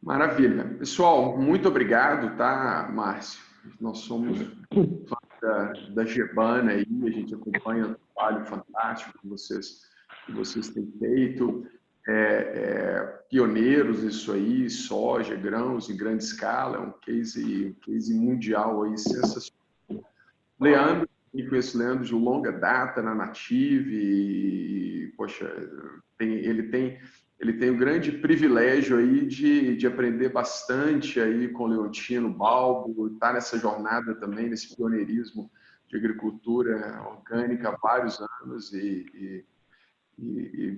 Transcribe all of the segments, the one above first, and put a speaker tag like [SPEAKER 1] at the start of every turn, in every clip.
[SPEAKER 1] Maravilha. Pessoal, muito obrigado, tá, Márcio? Nós somos fãs da Gebana aí, a gente acompanha o trabalho fantástico que vocês têm feito. Pioneiros isso aí, soja, grãos em grande escala, um case mundial aí sensacional. Leandro, eu conheço o Leandro de longa data na Native e, poxa, ele tem o grande privilégio aí de aprender bastante aí com o Leontino Balbo, está nessa jornada também, nesse pioneirismo de agricultura orgânica há vários anos e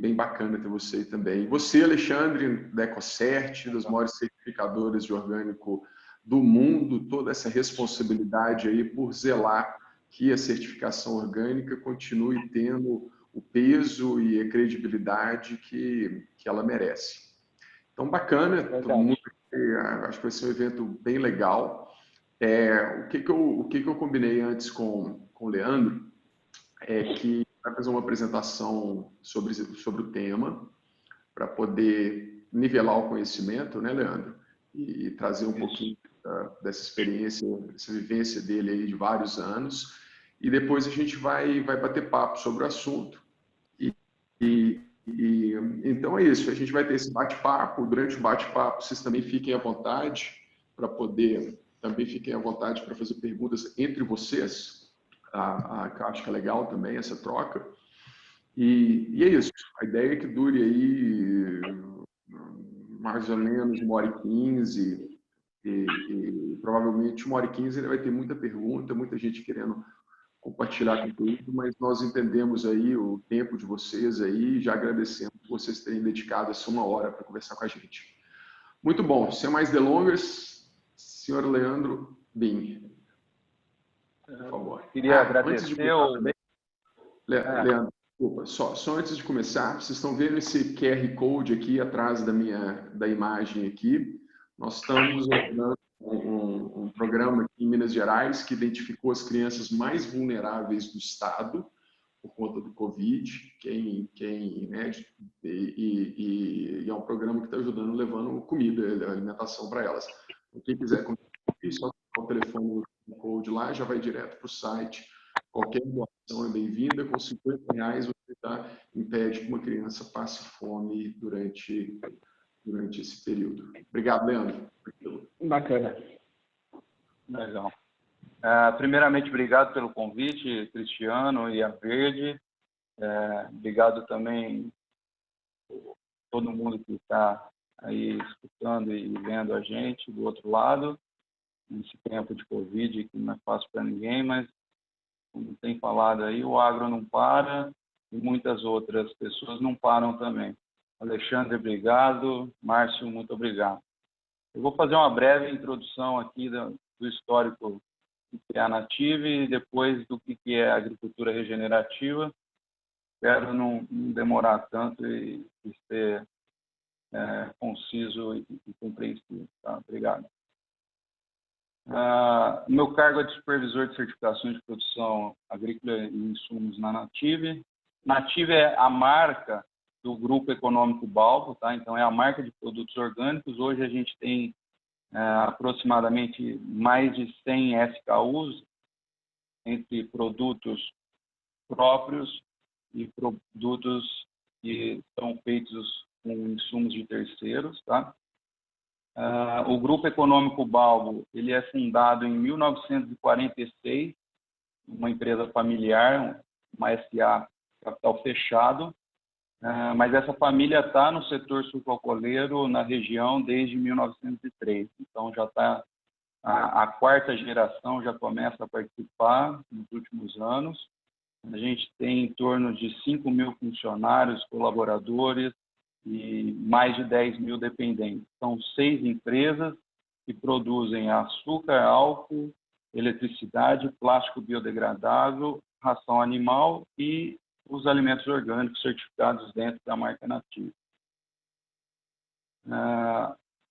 [SPEAKER 1] bem bacana ter você aí também. E você, Alexandre, da EcoCert, das maiores certificadoras de orgânico do mundo, toda essa responsabilidade aí por zelar que a certificação orgânica continue tendo o peso e a credibilidade que ela merece. Então, bacana, todo mundo, acho que vai ser um evento bem legal. O que eu combinei antes com o Leandro é que vai fazer uma apresentação sobre o tema, para poder nivelar o conhecimento, né, Leandro? E trazer um pouquinho dessa experiência, dessa vivência dele aí de vários anos. E depois a gente vai bater papo sobre o assunto. Então é isso, a gente vai ter esse bate-papo. Durante o bate-papo, vocês também fiquem à vontade para poder, também fiquem à vontade para fazer perguntas entre vocês, que eu acho que é legal também essa troca. E é isso, a ideia é que dure aí mais ou menos 1h15 e provavelmente 1h15 ele vai ter muita pergunta, muita gente querendo compartilhar conteúdo, mas nós entendemos aí o tempo de vocês aí e já agradecemos por vocês terem dedicado essa 1 hora para conversar com a gente. Muito bom, sem mais delongas, senhor Leandro Bim, por favor.
[SPEAKER 2] Queria agradecer
[SPEAKER 1] Leandro, desculpa, só antes de começar, vocês estão vendo esse QR Code aqui atrás da imagem aqui. Nós estamos usando um programa aqui em Minas Gerais que identificou as crianças mais vulneráveis do estado por conta do Covid, né, e é um programa que está ajudando, levando comida, alimentação para elas. Então, quem quiser contribuir, só o telefone do code lá, já vai direto para o site. Qualquer doação é bem-vinda. Com R$50 você impede que uma criança passe fome durante esse período. Obrigado, Leandro.
[SPEAKER 2] Bacana. Legal. Primeiramente, obrigado pelo convite, Cristiano e a Verde. Obrigado também por todo mundo que está aí escutando e vendo a gente do outro lado, nesse tempo de Covid, que não é fácil para ninguém, mas, como tem falado aí, o agro não para e muitas outras pessoas não param também. Alexandre, obrigado. Márcio, muito obrigado. Eu vou fazer uma breve introdução aqui do histórico que é a Native e depois do que é a agricultura regenerativa. Espero não demorar tanto e ser conciso e compreensível. Tá? Obrigado. Meu cargo é de supervisor de certificações de produção agrícola e insumos na Native. Native é a marca do Grupo Econômico Balbo, tá? Então é a marca de produtos orgânicos. Hoje a gente tem aproximadamente mais de 100 SKUs entre produtos próprios e produtos que são feitos com insumos de terceiros, tá? O Grupo Econômico Balbo, ele é fundado em 1946, uma empresa familiar, uma SA, capital fechado, mas essa família está no setor sucroalcooleiro na região desde 1903, então já está a quarta geração já começa a participar nos últimos anos. A gente tem em torno de 5.000 funcionários, colaboradores e mais de 10.000 dependentes. São 6 empresas que produzem açúcar, álcool, eletricidade, plástico biodegradável, ração animal e os alimentos orgânicos certificados dentro da marca Native.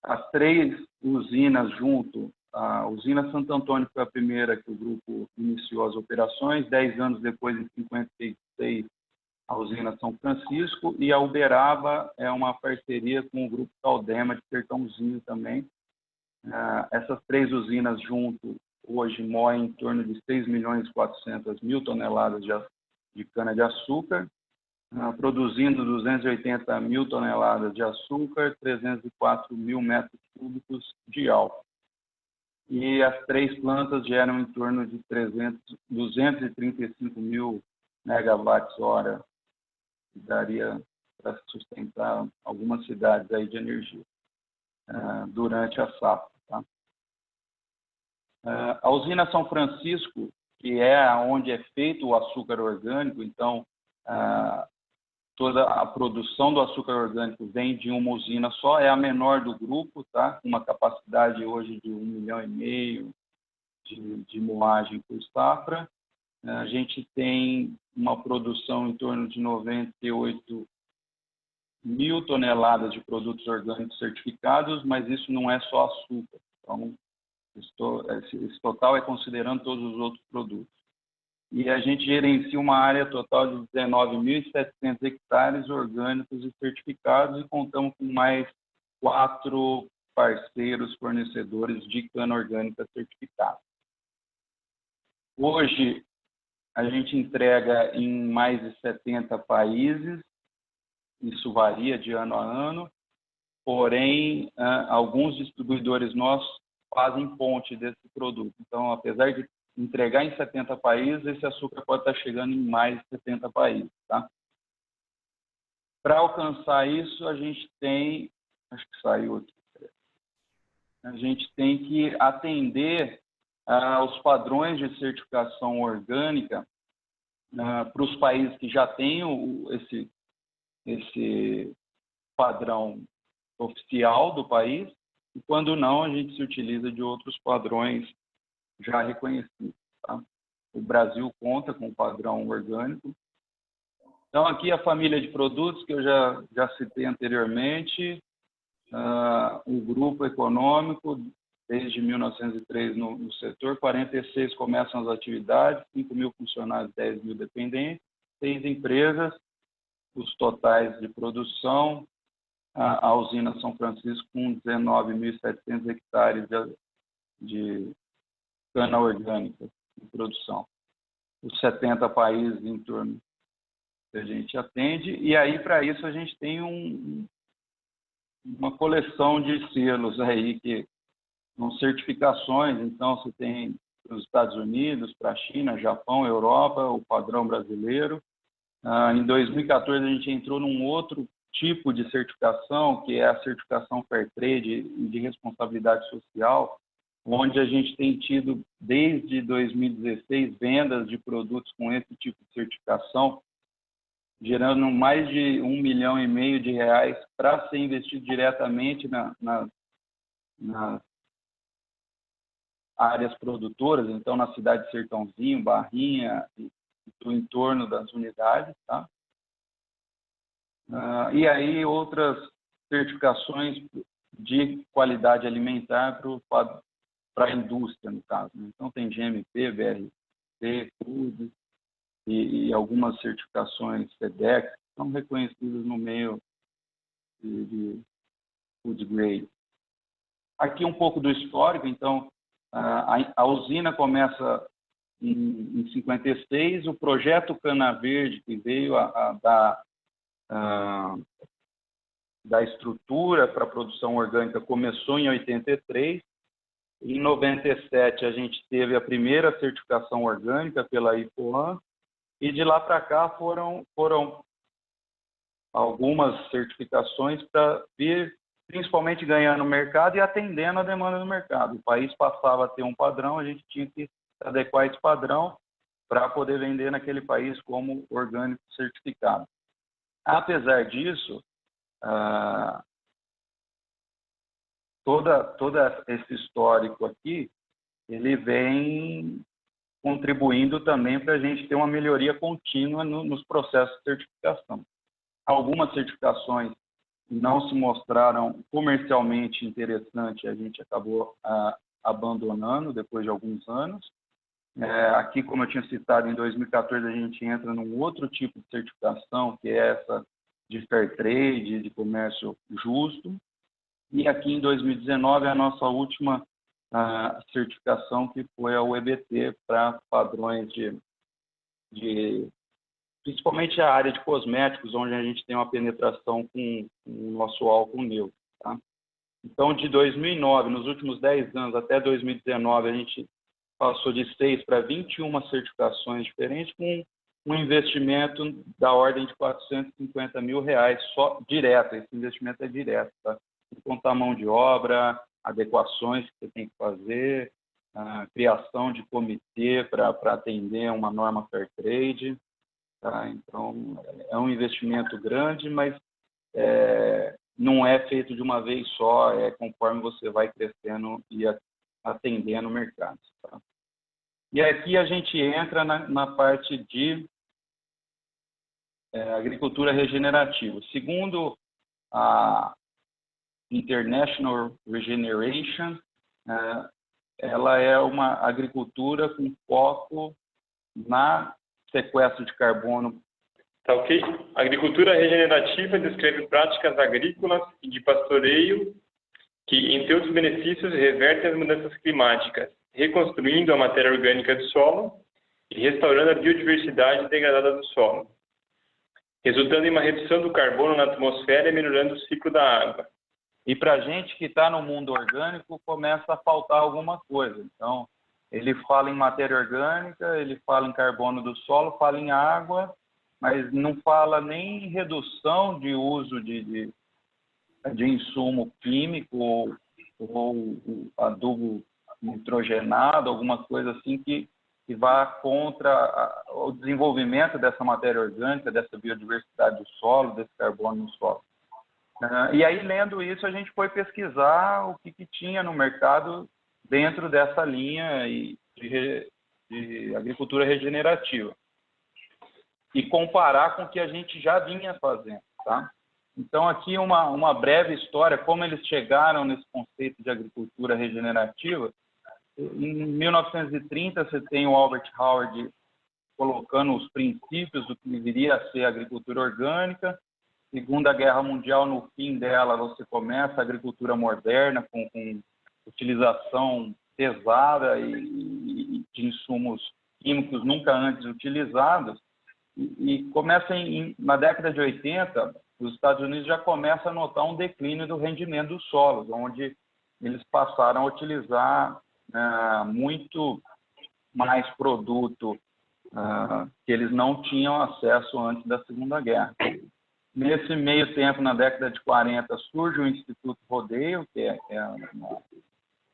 [SPEAKER 2] As 3 usinas junto, a usina Santo Antônio foi a primeira que o grupo iniciou as operações, 10 anos depois, em 56, a usina São Francisco, e a Uberaba é uma parceria com o Grupo Caldema de Sertãozinho também. Essas 3 usinas junto hoje moem em torno de 6.400.000 toneladas de cana-de-açúcar, produzindo 280.000 toneladas de açúcar, 304.000 metros cúbicos de álcool. E as 3 plantas geram em torno de 235.000 megawatts-hora, que daria para sustentar algumas cidades aí de energia durante a safra. Tá? A usina São Francisco, que é onde é feito o açúcar orgânico, então toda a produção do açúcar orgânico vem de uma usina só, é a menor do grupo, tá? Com uma capacidade hoje de 1,5 milhão de moagem por safra. A gente tem uma produção em torno de 98.000 toneladas de produtos orgânicos certificados, mas isso não é só açúcar. Então, esse total é considerando todos os outros produtos. E a gente gerencia uma área total de 19.700 hectares orgânicos e certificados, e contamos com mais 4 parceiros fornecedores de cana orgânica certificada. Hoje, a gente entrega em mais de 70 países, isso varia de ano a ano, porém, alguns distribuidores nossos fazem ponte desse produto. Então, apesar de entregar em 70 países, esse açúcar pode estar chegando em mais de 70 países. Tá? Para alcançar isso, a gente tem, acho que saiu aqui, a gente tem que atender aos padrões de certificação orgânica para os países que já têm esse padrão oficial do país, e quando não, a gente se utiliza de outros padrões já reconhecidos. Tá? O Brasil conta com o padrão orgânico. Então, aqui a família de produtos que eu já citei anteriormente, o grupo econômico, desde 1903 no setor, 46 começam as atividades, 5.000 funcionários, 10.000 dependentes, 6 empresas, os totais de produção, a usina São Francisco com 19.700 hectares de cana orgânica de produção. Os 70 países em torno que a gente atende, e aí para isso a gente tem uma coleção de selos aí, que são certificações. Então você tem para os Estados Unidos, para a China, Japão, Europa, o padrão brasileiro. Em 2014 a gente entrou num outro tipo de certificação, que é a certificação Fairtrade e de responsabilidade social, onde a gente tem tido, desde 2016, vendas de produtos com esse tipo de certificação, gerando mais de 1,5 milhão de reais para ser investido diretamente nas áreas produtoras, então na cidade de Sertãozinho, Barrinha e do entorno das unidades, tá? E aí outras certificações de qualidade alimentar para a indústria, no caso. Né? Então, tem GMP, BRC, Food e algumas certificações FedEx que são reconhecidas no meio de food grade. Aqui um pouco do histórico. Então, a usina começa em 56, o projeto Cana Verde, que veio da estrutura para a produção orgânica, começou em 83. Em 97, a gente teve a primeira certificação orgânica pela IFOAM, e de lá para cá foram algumas certificações para vir, principalmente ganhando no mercado e atendendo a demanda do mercado. O país passava a ter um padrão, a gente tinha que adequar esse padrão para poder vender naquele país como orgânico certificado. Apesar disso, todo esse histórico aqui, ele vem contribuindo também para a gente ter uma melhoria contínua nos processos de certificação. Algumas certificações não se mostraram comercialmente interessantes, a gente acabou abandonando depois de alguns anos, Aqui, como eu tinha citado, em 2014 a gente entra num outro tipo de certificação, que é essa de Fair Trade, de comércio justo. E aqui em 2019 é a nossa última certificação, que foi a UEBT, para padrões de principalmente a área de cosméticos, onde a gente tem uma penetração com o nosso álcool neutro. Tá? Então, de 2009, nos últimos 10 anos, até 2019, a gente passou de 6 para 21 certificações diferentes, com um investimento da ordem de R$450 mil só direto. Esse investimento é direto, tá? Sem contar mão de obra, adequações que você tem que fazer, criação de comitê para atender uma norma Fair Trade. Tá? Então, é um investimento grande, mas não é feito de uma vez só, é conforme você vai crescendo e atendendo o mercado. Tá? E aqui a gente entra na parte de agricultura regenerativa. Segundo a International Regeneration, ela é uma agricultura com foco na sequestro de carbono.
[SPEAKER 3] Tá ok? A agricultura regenerativa descreve práticas agrícolas e de pastoreio que, entre outros benefícios, revertem as mudanças climáticas, reconstruindo a matéria orgânica do solo e restaurando a biodiversidade degradada do solo, resultando em uma redução do carbono na atmosfera e melhorando o ciclo da água.
[SPEAKER 2] E para a gente que está no mundo orgânico, começa a faltar alguma coisa. Então, ele fala em matéria orgânica, ele fala em carbono do solo, fala em água, mas não fala nem em redução de uso de insumo químico ou adubo nitrogenado, alguma coisa assim que vá contra o desenvolvimento dessa matéria orgânica, dessa biodiversidade do solo, desse carbono no solo. E aí, lendo isso, a gente foi pesquisar o que tinha no mercado dentro dessa linha de agricultura regenerativa e comparar com o que a gente já vinha fazendo, tá? Então, aqui uma breve história, como eles chegaram nesse conceito de agricultura regenerativa. Em 1930, você tem o Albert Howard colocando os princípios do que viria a ser a agricultura orgânica. Segunda Guerra Mundial, no fim dela, você começa a agricultura moderna, com utilização pesada e de insumos químicos nunca antes utilizados. E começa na década de 80, os Estados Unidos já começam a notar um declínio do rendimento dos solos, onde eles passaram a utilizar muito mais produto que eles não tinham acesso antes da Segunda Guerra. Nesse meio tempo, na década de 40, surge o Instituto Rodeio, que é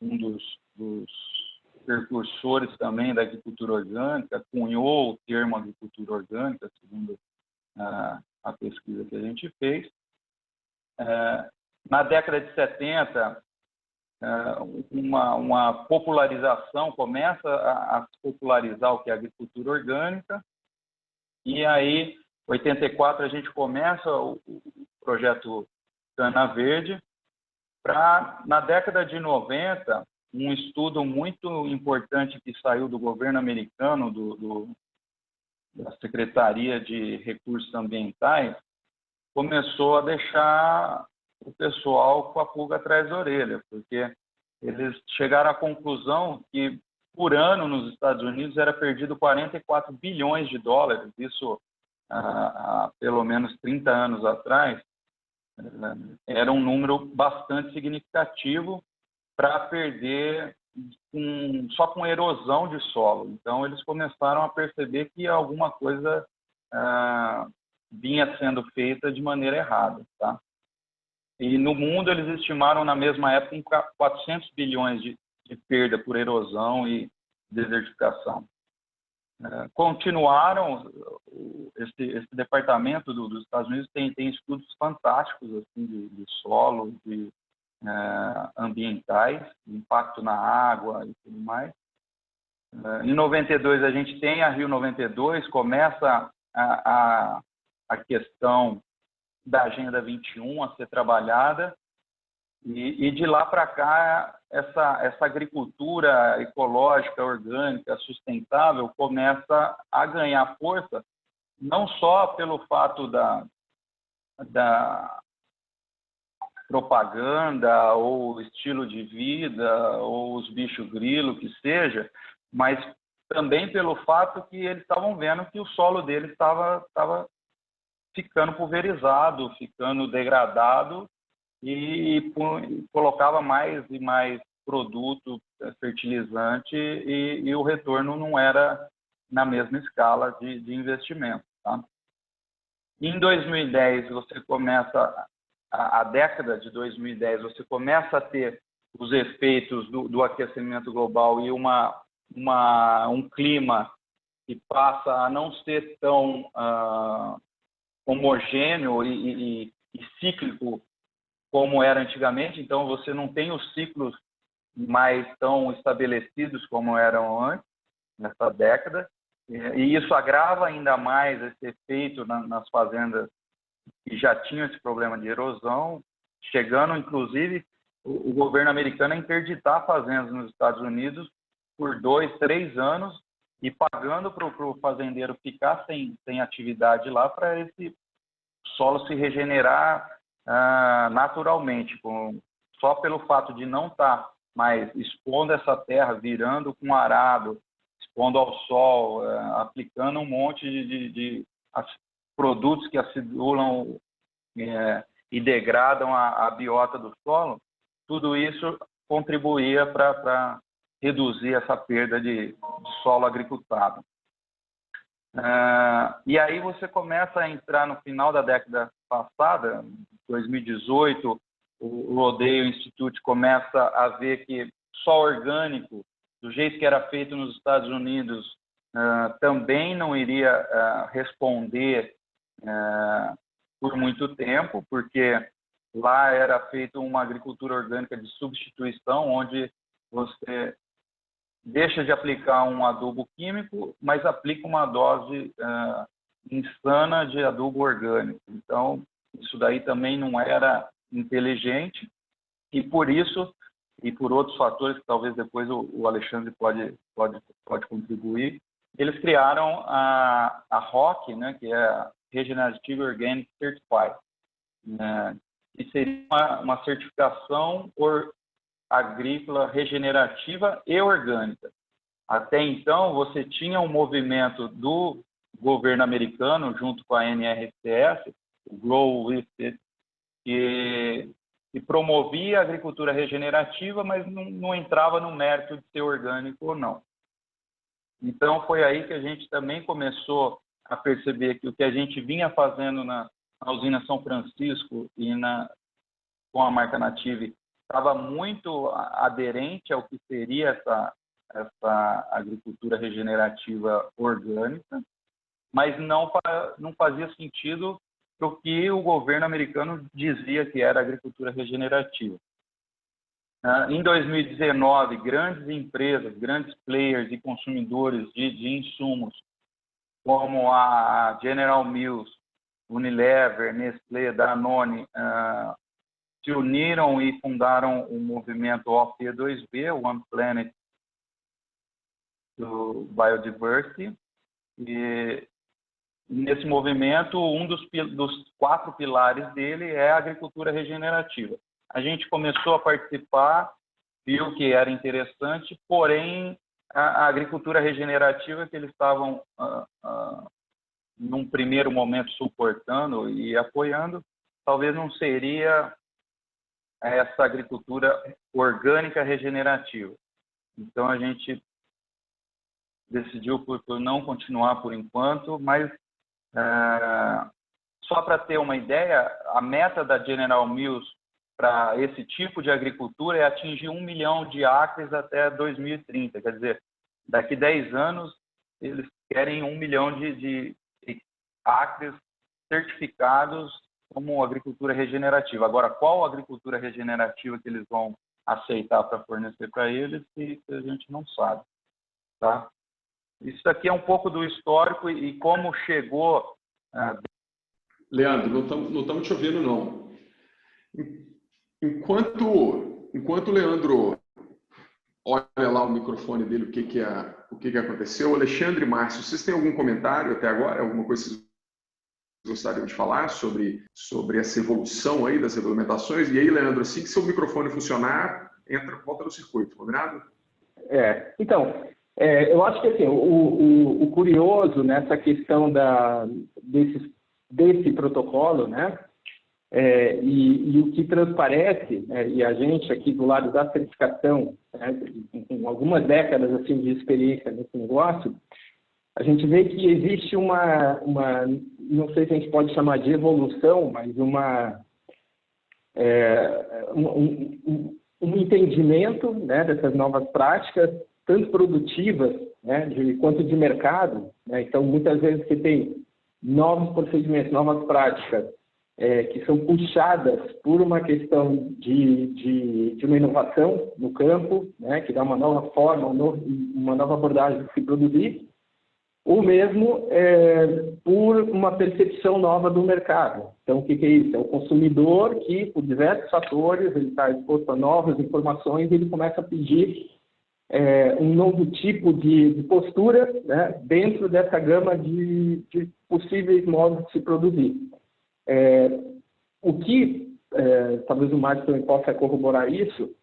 [SPEAKER 2] um dos precursores também da agricultura orgânica, cunhou o termo agricultura orgânica, segundo a pesquisa que a gente fez. Na década de 70, uma popularização, começa a se popularizar o que é agricultura orgânica, e aí, em 84, a gente começa o projeto Cana Verde, na década de 90, um estudo muito importante que saiu do governo americano, da Secretaria de Recursos Ambientais, começou a deixar o pessoal com a pulga atrás da orelha, porque eles chegaram à conclusão que, por ano, nos Estados Unidos, era perdido 44 bilhões de dólares, isso há pelo menos 30 anos atrás, era um número bastante significativo para perder só com erosão de solo. Então, eles começaram a perceber que alguma coisa vinha sendo feita de maneira errada, tá? E no mundo eles estimaram na mesma época em 400 bilhões de perda por erosão e desertificação. Continuaram, esse departamento dos Estados Unidos tem estudos fantásticos assim, de solo, de ambientais, de impacto na água e tudo mais. Em 92 a gente tem a Rio 92, começa a questão da Agenda 21 a ser trabalhada, E de lá para cá, essa agricultura ecológica, orgânica, sustentável começa a ganhar força, não só pelo fato da propaganda ou estilo de vida ou os bichos grilo que seja, mas também pelo fato que eles estavam vendo que o solo deles estava ficando pulverizado, ficando degradado e colocava mais e mais produto fertilizante e o retorno não era na mesma escala de investimento. Tá? Em 2010, você começa, a década de 2010, você começa a ter os efeitos do aquecimento global e um clima que passa a não ser tão homogêneo e cíclico como era antigamente. Então, você não tem os ciclos mais tão estabelecidos como eram antes, nessa década. E isso agrava ainda mais esse efeito nas fazendas que já tinham esse problema de erosão, chegando, inclusive, o governo americano a interditar fazendas nos Estados Unidos por 2, 3 anos e pagando para o fazendeiro ficar sem atividade lá para esse solo se regenerar naturalmente, só pelo fato de não estar mais expondo essa terra, virando com arado, expondo ao sol, aplicando um monte de produtos que acidulam e degradam a biota do solo, tudo isso contribuía para reduzir essa perda de solo agricultável. E aí você começa a entrar no final da década passada, 2018, o Rodale Institute começa a ver que só orgânico, do jeito que era feito nos Estados Unidos, também não iria responder por muito tempo, porque lá era feita uma agricultura orgânica de substituição, onde você deixa de aplicar um adubo químico, mas aplica uma dose insana de adubo orgânico. Então, isso daí também não era inteligente, e por isso, e por outros fatores que talvez depois o Alexandre pode contribuir, eles criaram a ROC, né, que é a Regenerative Organic Certified, que seria uma certificação agrícola regenerativa e orgânica. Até então, você tinha um movimento do governo americano, junto com a NRCS, o Grow With It, que promovia a agricultura regenerativa, mas não entrava no mérito de ser orgânico ou não. Então, foi aí que a gente também começou a perceber que o que a gente vinha fazendo na usina São Francisco e com a marca Native estava muito aderente ao que seria essa agricultura regenerativa orgânica, mas não fazia sentido para o que o governo americano dizia que era agricultura regenerativa. Em 2019, grandes empresas, grandes players e consumidores de insumos, como a General Mills, Unilever, Nestlé, Danone, se uniram e fundaram o movimento OP2B, One Planet to Biodiversity. E nesse movimento, um dos 4 pilares dele é a agricultura regenerativa. A gente começou a participar, viu que era interessante, porém a agricultura regenerativa que eles estavam, num primeiro momento, suportando e apoiando, talvez não seria essa agricultura orgânica regenerativa. Então, a gente decidiu por não continuar por enquanto, mas só para ter uma ideia, a meta da General Mills para esse tipo de agricultura é atingir 1 milhão de acres até 2030. Quer dizer, daqui 10 anos, eles querem 1 milhão de acres certificados como agricultura regenerativa. Agora, qual agricultura regenerativa que eles vão aceitar para fornecer para eles, que a gente não sabe. Tá? Isso aqui é um pouco do histórico e como chegou...
[SPEAKER 1] Leandro, não estamos te ouvindo, não. Enquanto o Leandro olha lá o microfone dele, o que aconteceu, Alexandre e Márcio, vocês têm algum comentário até agora? Alguma coisa que vocês gostariam de falar sobre essa evolução aí das regulamentações? E aí, Leandro, assim que seu microfone funcionar, volta no circuito, combinado?
[SPEAKER 4] Então, eu acho que assim, o curioso nessa questão desse protocolo, né, e o que transparece, e a gente aqui do lado da certificação, né, com algumas décadas assim, de experiência nesse negócio, a gente vê que existe não sei se a gente pode chamar de evolução, mas um entendimento, né, dessas novas práticas, tanto produtivas, né, quanto de mercado, né? Então, muitas vezes você tem novos procedimentos, novas práticas, que são puxadas por uma questão de uma inovação no campo, né, que dá uma nova forma, uma nova abordagem de se produzir, ou mesmo por uma percepção nova do mercado. Então, o que é isso? É o consumidor que, por diversos fatores, ele está exposto a novas informações e ele começa a pedir um novo tipo de postura, né, dentro dessa gama de possíveis modos de se produzir. O que, talvez o Márcio também possa corroborar isso,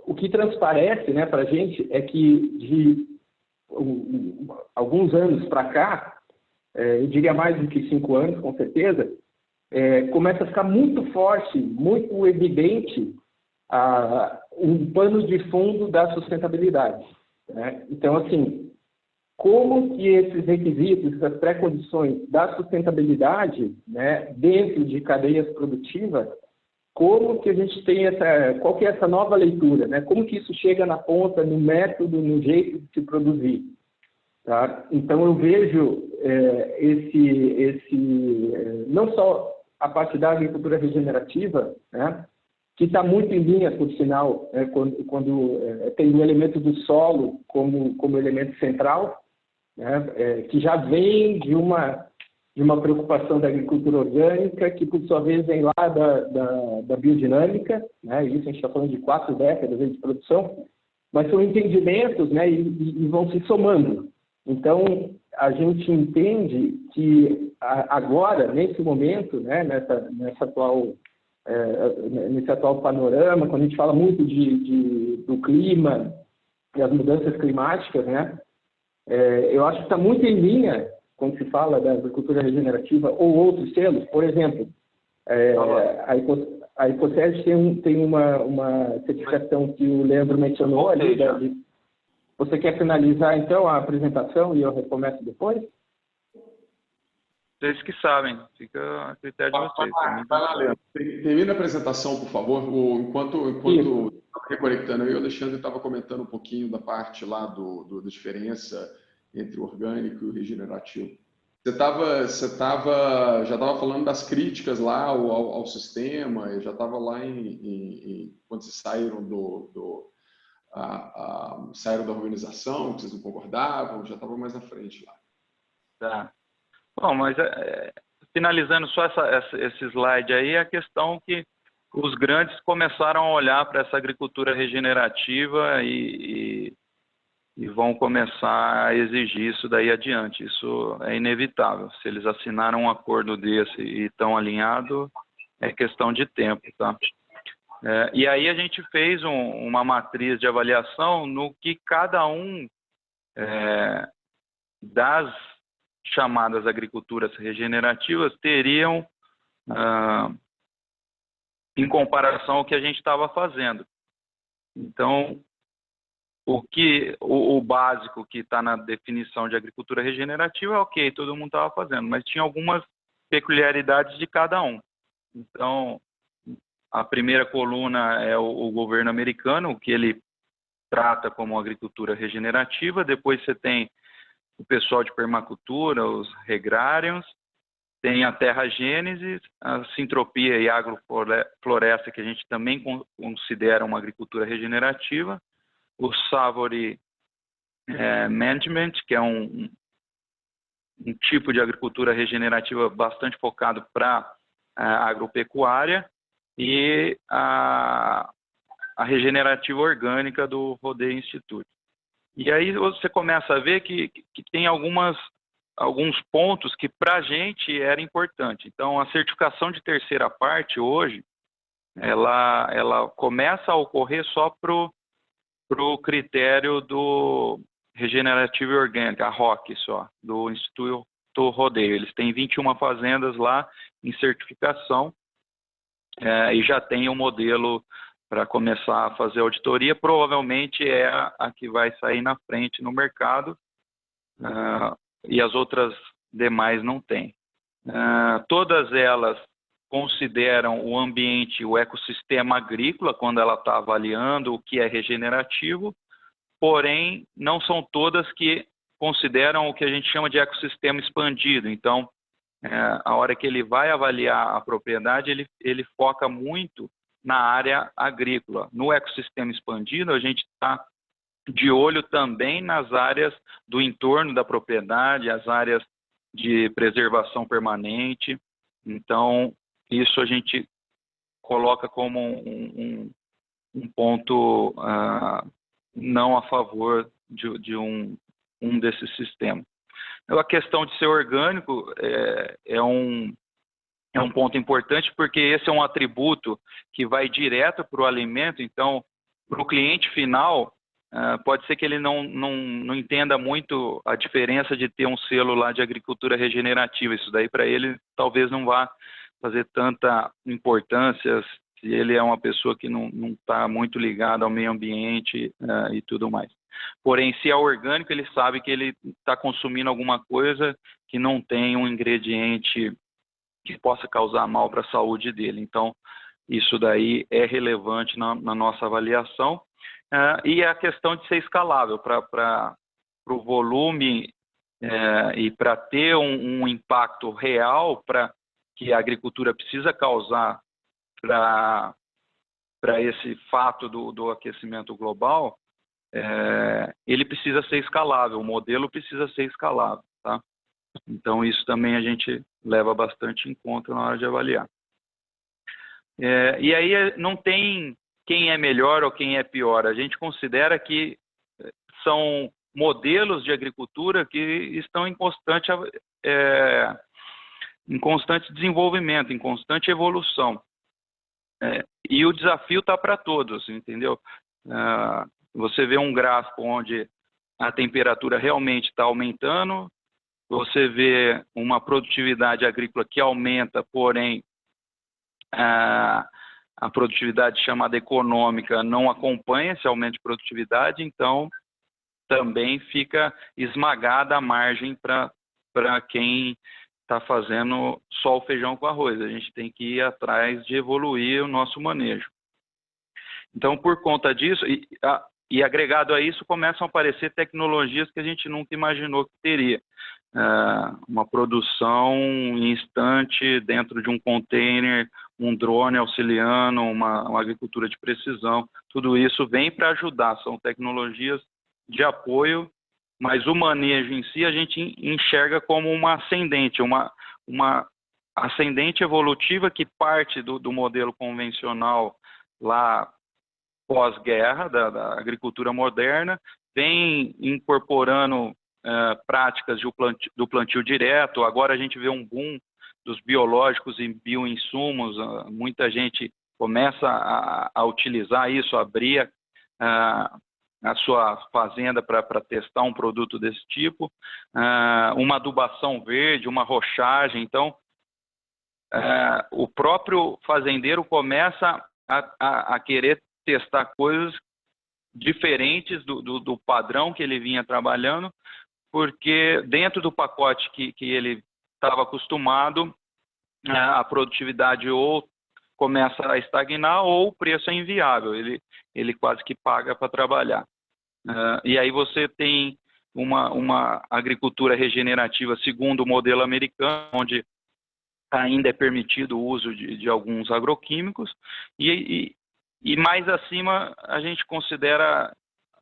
[SPEAKER 4] o que transparece, né, para a gente é que de alguns anos para cá, eu diria mais do que 5 anos, com certeza, começa a ficar muito forte, muito evidente um pano de fundo da sustentabilidade, né? Então, assim, como que esses requisitos, essas pré-condições da sustentabilidade, né, dentro de cadeias produtivas, como que a gente tem qual que é essa nova leitura, né? Como que isso chega na ponta, no método, no jeito de se produzir, tá? Então eu vejo não só a parte da agricultura regenerativa, né, que está muito em linha, por sinal, quando tem o elemento do solo como elemento central, né, que já vem de uma preocupação da agricultura orgânica, que, por sua vez, vem lá da biodinâmica, né? Isso a gente está falando de 4 décadas de produção, mas são entendimentos, né, e vão se somando. Então, a gente entende que agora, nesse momento, né, nesse atual panorama, quando a gente fala muito do clima e as mudanças climáticas, né, eu acho que está muito em linha quando se fala da agricultura regenerativa ou outros selos. Por exemplo, a Ecoseg tem uma certificação que o Leandro mencionou ali. Você quer finalizar, então, a apresentação e eu recomeço depois?
[SPEAKER 2] Vocês que sabem, fica a critério de vocês.
[SPEAKER 1] Vai lá, Leandro. Termina a apresentação, por favor. Enquanto estava reconectando, eu e o Alexandre estava comentando um pouquinho da parte lá da diferença entre o orgânico e o regenerativo. Você já estava falando das críticas lá ao sistema, já estava lá quando vocês saíram saíram da organização, que vocês não concordavam, já estava mais na frente lá.
[SPEAKER 2] Tá. Bom, mas finalizando só esse slide aí, a questão que os grandes começaram a olhar para essa agricultura regenerativa e vão começar a exigir isso daí adiante. Isso é inevitável. Se eles assinaram um acordo desse e estão alinhados, é questão de tempo, tá? E aí a gente fez uma matriz de avaliação no que cada um das chamadas agriculturas regenerativas teriam em comparação ao que a gente estava fazendo. Então, o básico que está na definição de agricultura regenerativa, ok, todo mundo estava fazendo, mas tinha algumas peculiaridades de cada um. Então, a primeira coluna é o governo americano, o que ele trata como agricultura regenerativa. Depois você tem o pessoal de permacultura, os regrarians, tem a terragênese, a sintropia e agrofloresta, que a gente também considera uma agricultura regenerativa, o Savory Management, que é um tipo de agricultura regenerativa bastante focado para a agropecuária, e a regenerativa orgânica do Rodeio Institute. E aí você começa a ver que tem alguns pontos que para a gente era importante. Então, a certificação de terceira parte hoje, ela começa a ocorrer só pro critério do regenerativa e orgânica, a ROC só, do Instituto Rodeio. Eles têm 21 fazendas lá em certificação e já tem um modelo para começar a fazer auditoria. Provavelmente é a que vai sair na frente no mercado e as outras demais não têm. Todas elas consideram o ambiente, o ecossistema agrícola, quando ela está avaliando o que é regenerativo, porém, não são todas que consideram o que a gente chama de ecossistema expandido. Então, a hora que ele vai avaliar a propriedade, ele foca muito na área agrícola. No ecossistema expandido, a gente está de olho também nas áreas do entorno da propriedade, as áreas de preservação permanente. Então, isso a gente coloca como um ponto não a favor de um desses sistemas. A questão de ser orgânico é um ponto importante, porque esse é um atributo que vai direto para o alimento. Então, para o cliente final, pode ser que ele não entenda muito a diferença de ter um selo lá de agricultura regenerativa. Isso daí para ele talvez não vá fazer tanta importância se ele é uma pessoa que não está muito ligada ao meio ambiente e tudo mais. Porém, se é orgânico, ele sabe que ele está consumindo alguma coisa que não tem um ingrediente que possa causar mal para a saúde dele. Então, isso daí é relevante na nossa avaliação. E a questão de ser escalável para o volume e para ter um impacto real que a agricultura precisa causar para esse fato do aquecimento global, ele precisa ser escalável, o modelo precisa ser escalável, tá? Então, isso também a gente leva bastante em conta na hora de avaliar. E aí não tem quem é melhor ou quem é pior. A gente considera que são modelos de agricultura que estão em constante desenvolvimento, em constante evolução. E o desafio está para todos, entendeu? Você vê um gráfico onde a temperatura realmente está aumentando, você vê uma produtividade agrícola que aumenta, porém a produtividade chamada econômica não acompanha esse aumento de produtividade, então também fica esmagada a margem para quem está fazendo só o feijão com arroz. A gente tem que ir atrás de evoluir o nosso manejo. Então, por conta disso, e agregado a isso, começam a aparecer tecnologias que a gente nunca imaginou que teria. Uma produção em instante dentro de um container, um drone auxiliando, uma agricultura de precisão. Tudo isso vem para ajudar, são tecnologias de apoio, mas o manejo em si a gente enxerga como uma ascendente, uma ascendente evolutiva que parte do modelo convencional lá pós-guerra, da agricultura moderna, vem incorporando práticas do plantio direto. Agora a gente vê um boom dos biológicos e bioinsumos, muita gente começa a utilizar isso, abrir a sua fazenda para testar um produto desse tipo, uma adubação verde, uma rochagem. Então, o próprio fazendeiro começa a querer testar coisas diferentes do padrão que ele vinha trabalhando, porque dentro do pacote que ele estava acostumado, a produtividade ou começa a estagnar ou o preço é inviável, ele quase que paga para trabalhar. E aí você tem uma agricultura regenerativa segundo o modelo americano, onde ainda é permitido o uso de alguns agroquímicos, e mais acima a gente considera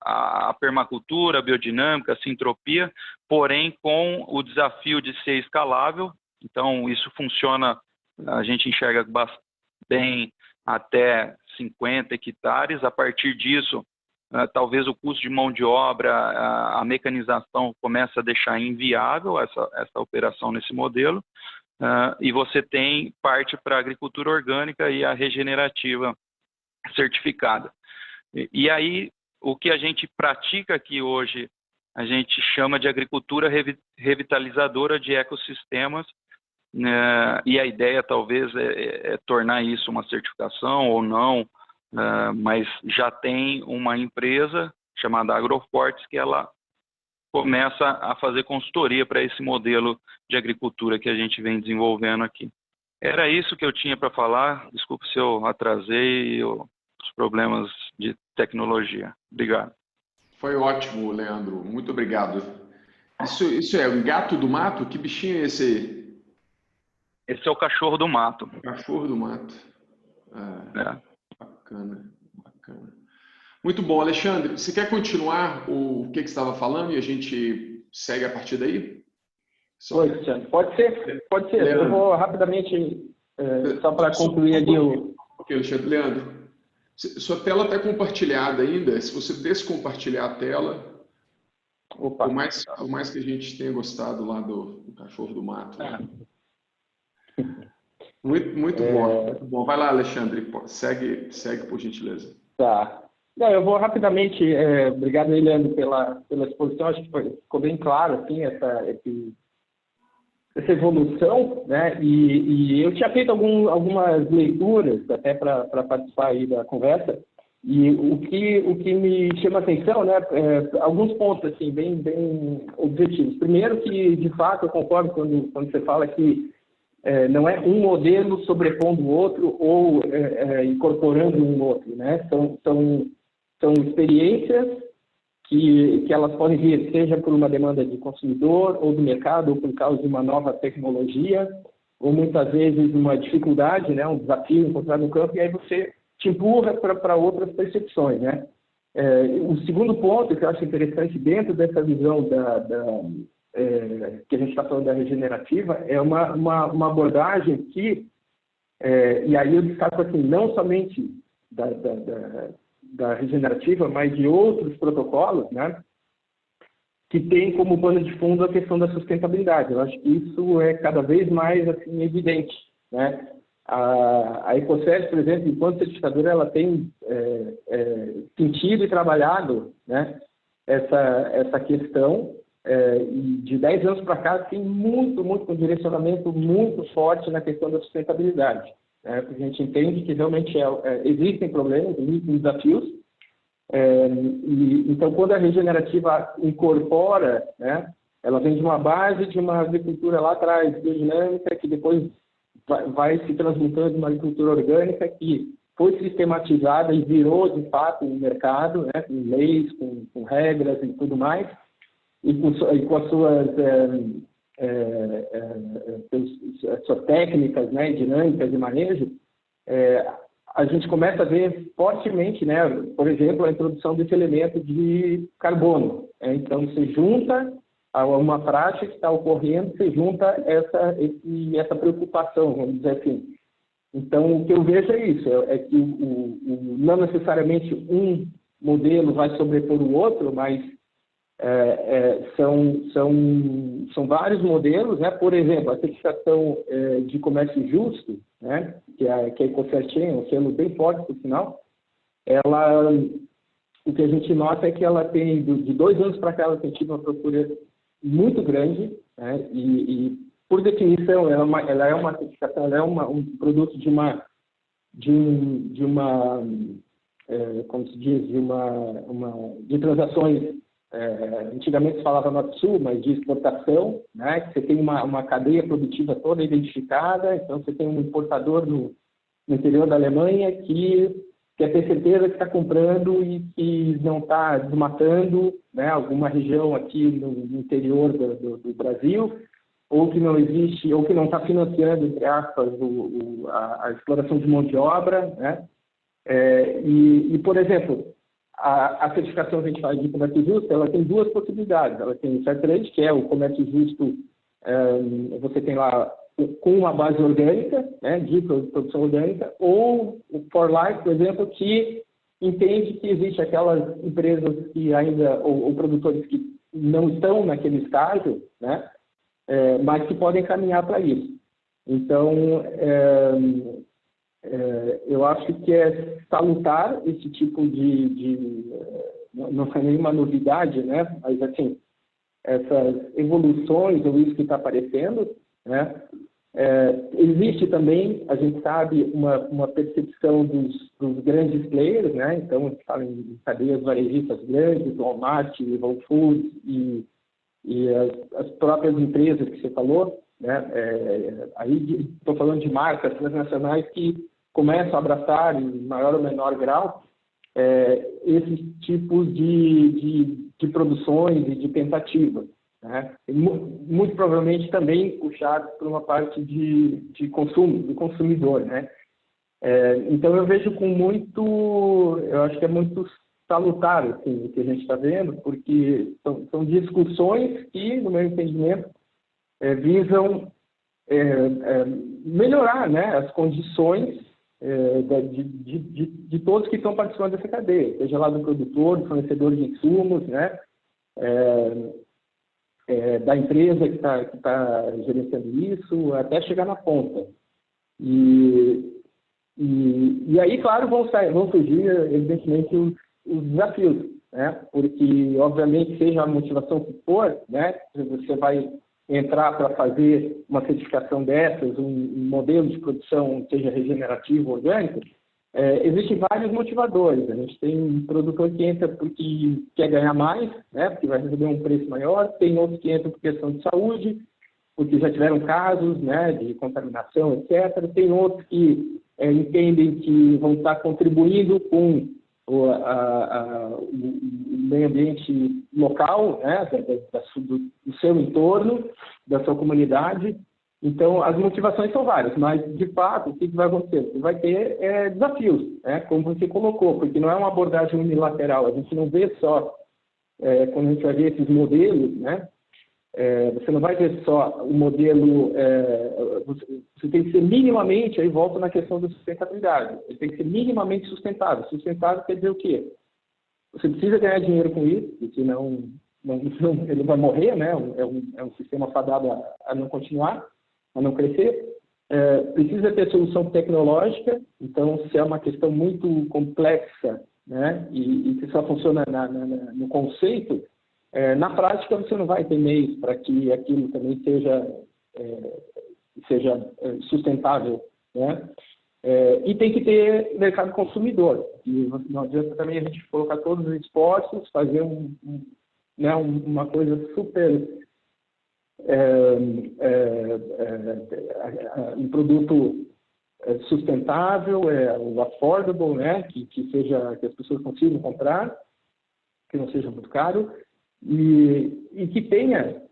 [SPEAKER 2] a permacultura, a biodinâmica, a sintropia, porém com o desafio de ser escalável. Então isso funciona, a gente enxerga bem até 50 hectares. A partir disso, talvez o custo de mão de obra, a mecanização começa a deixar inviável essa operação nesse modelo, e você tem parte para a agricultura orgânica e a regenerativa certificada. E aí, o que a gente pratica aqui hoje, a gente chama de agricultura revitalizadora de ecossistemas, e a ideia talvez é tornar isso uma certificação ou não, mas já tem uma empresa chamada Agrofortes que ela começa a fazer consultoria para esse modelo de agricultura que a gente vem desenvolvendo aqui. Era isso que eu tinha para falar. Desculpe se eu atrasei os problemas de tecnologia. Obrigado.
[SPEAKER 1] Foi ótimo, Leandro. Muito obrigado. Isso é um gato do mato? Que bichinho é esse aí?
[SPEAKER 2] Esse é o cachorro do mato.
[SPEAKER 1] Cachorro do mato. Bacana, bacana. Muito bom, Alexandre. Você quer continuar o que você estava falando e a gente segue a partir daí?
[SPEAKER 4] Oi, Cristiano. Pode ser. Leandro. Eu vou rapidamente, só para concluir ali o...
[SPEAKER 1] Ok, Alexandre. Leandro, sua tela está compartilhada ainda. Se você descompartilhar a tela,
[SPEAKER 4] Opa.
[SPEAKER 1] por mais que a gente tenha gostado lá do cachorro do mato. Muito bom, muito bom. Vai lá, Alexandre, segue por gentileza.
[SPEAKER 4] Tá. Não, eu vou rapidamente, obrigado, Leandro, pela exposição, acho que ficou bem claro, assim, essa evolução, né, e eu tinha feito algumas leituras até para participar aí da conversa, e o que me chama a atenção, né, alguns pontos, assim, bem objetivos. Primeiro que, de fato, eu concordo quando você fala que não é um modelo sobrepondo o outro ou incorporando um outro, né? São experiências que elas podem vir, seja por uma demanda de consumidor ou do mercado, ou por causa de uma nova tecnologia, ou muitas vezes uma dificuldade, né? Um desafio encontrado no campo, e aí você te empurra para outras percepções, né? O segundo ponto que eu acho interessante dentro dessa visão que a gente está falando da regenerativa, é uma abordagem que, e aí eu destaco assim, não somente da regenerativa, mas de outros protocolos, né, que tem como pano de fundo a questão da sustentabilidade. Eu acho que isso é cada vez mais assim, evidente, né? A Ecocert, por exemplo, enquanto certificadora, ela tem sentido e trabalhado, né, essa questão. E de 10 anos para cá, tem muito um direcionamento muito forte na questão da sustentabilidade. Porque a gente entende que realmente existem problemas, existem desafios. Então, quando a regenerativa incorpora, né, ela vem de uma base de uma agricultura lá atrás, biodinâmica, que depois vai se transmutando em uma agricultura orgânica que foi sistematizada e virou, de fato, um mercado, né, com leis, com regras e tudo mais. E com as suas técnicas, né, dinâmicas de manejo, a gente começa a ver fortemente, né, por exemplo, a introdução desse elemento de carbono. Então, se junta a uma prática que está ocorrendo, se junta essa preocupação, vamos dizer assim. Então, o que eu vejo é isso, é que não necessariamente um modelo vai sobrepor o outro, mas são vários modelos, né? Por exemplo, a certificação de comércio justo, né? que a Ecocert tem, um selo bem forte, por sinal, o que a gente nota é que ela tem, de 2 anos para cá, ela tem tido uma procura muito grande, né? E por definição, ela é uma certificação, ela é um produto de como se diz, de transações. Antigamente se falava Norte-Sul, mas de exportação, né? Que você tem uma cadeia produtiva toda identificada, então você tem um importador no interior da Alemanha que quer ter certeza que está comprando e que não está desmatando, né, alguma região aqui no interior do Brasil, ou que não existe, ou que não está financiando, entre aspas, a exploração de mão de obra, né? Por exemplo, a certificação que a gente faz de comércio justo, ela tem 2 possibilidades. Ela tem o Fair Trade, que é o comércio justo, você tem lá com uma base orgânica, né, de produção orgânica, ou o For Life, por exemplo, que entende que existe aquelas empresas que ainda, ou produtores que não estão naquele estágio, né, mas que podem caminhar para isso. Então, eu acho que é salutar esse tipo não é nenhuma novidade, né, mas assim, essas evoluções, ou isso que está aparecendo, né, existe também, a gente sabe, uma percepção dos grandes players, né? Então, a gente fala em cadeias varejistas grandes, Walmart, Whole Foods e as próprias empresas que você falou, né? Aí estou falando de marcas transnacionais que começam a abraçar, em maior ou menor grau, esses tipos de produções e de tentativas, né? Muito provavelmente também puxado por uma parte de consumo, do consumidor, né? Então eu vejo eu acho que é muito salutar assim, o que a gente está vendo, porque são discussões que, no meu entendimento, visam melhorar, né, as condições de todos que estão participando dessa cadeia, seja lá do produtor, do fornecedor de insumos, né, da empresa que tá gerenciando isso, até chegar na ponta. E aí, claro, vão surgir, evidentemente, os desafios, né? Porque, obviamente, seja a motivação que for, né? Você vai entrar para fazer uma certificação dessas, um modelo de produção, seja regenerativo, orgânico, existem vários motivadores. A gente tem um produtor que entra porque quer ganhar mais, né, porque vai receber um preço maior, tem outros que entram por questão de saúde, porque já tiveram casos, né, de contaminação, etc. Tem outros que entendem que vão estar contribuindo com o meio ambiente local, né, do seu entorno, da sua comunidade. Então, as motivações são várias, mas, de fato, o que vai acontecer? Você vai ter desafios, né, como você colocou, porque não é uma abordagem unilateral. A gente não vê só, quando a gente vai ver esses modelos, né, você não vai ver só o modelo, você tem que ser minimamente, aí volta na questão da sustentabilidade, ele tem que ser minimamente sustentável. Sustentável quer dizer o quê? Você precisa ganhar dinheiro com isso, porque senão ele vai morrer, né? É um sistema fadado a não continuar, a não crescer. Precisa ter solução tecnológica, então se é uma questão muito complexa, né? E que só funciona no conceito, na prática você não vai ter meios para que aquilo também seja sustentável, né? E tem que ter mercado consumidor. E não adianta também a gente colocar todos os esforços, fazer uma coisa super um produto sustentável, o affordable, né, que as pessoas consigam comprar, que não seja muito caro e que tenha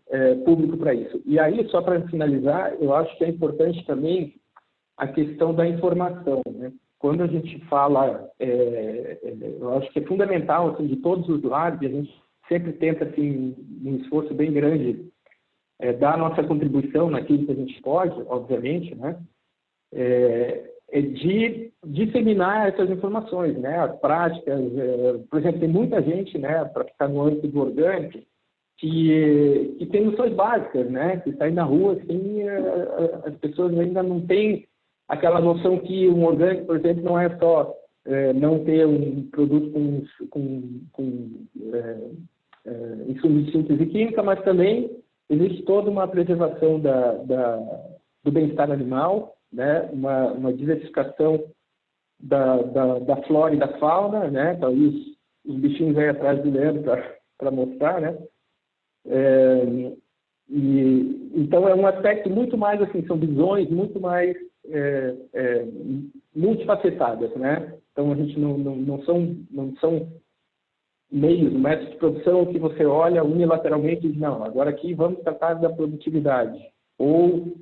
[SPEAKER 4] público para isso. E aí, só para finalizar, eu acho que é importante também a questão da informação, né? Quando a gente fala, eu acho que é fundamental, assim, de todos os lados, e a gente sempre tenta, assim, um esforço bem grande, dar a nossa contribuição naquilo que a gente pode, obviamente, né? De disseminar essas informações, né? As práticas, por exemplo, tem muita gente, né, para ficar no âmbito do orgânico, que tem noções básicas, né? Que sai na rua, assim, as pessoas ainda não têm aquela noção que um orgânico, por exemplo, não é só não ter um produto com insumos de síntese química, mas também existe toda uma preservação do bem-estar animal, né? Uma diversificação da flora e da fauna, né? Então, os bichinhos aí atrás do Leandro para mostrar, né? Então, é um aspecto muito mais, assim, são visões muito mais multifacetadas, né? Então, a gente não são meios, métodos de produção que você olha unilateralmente e diz, não, agora aqui vamos tratar da produtividade, ou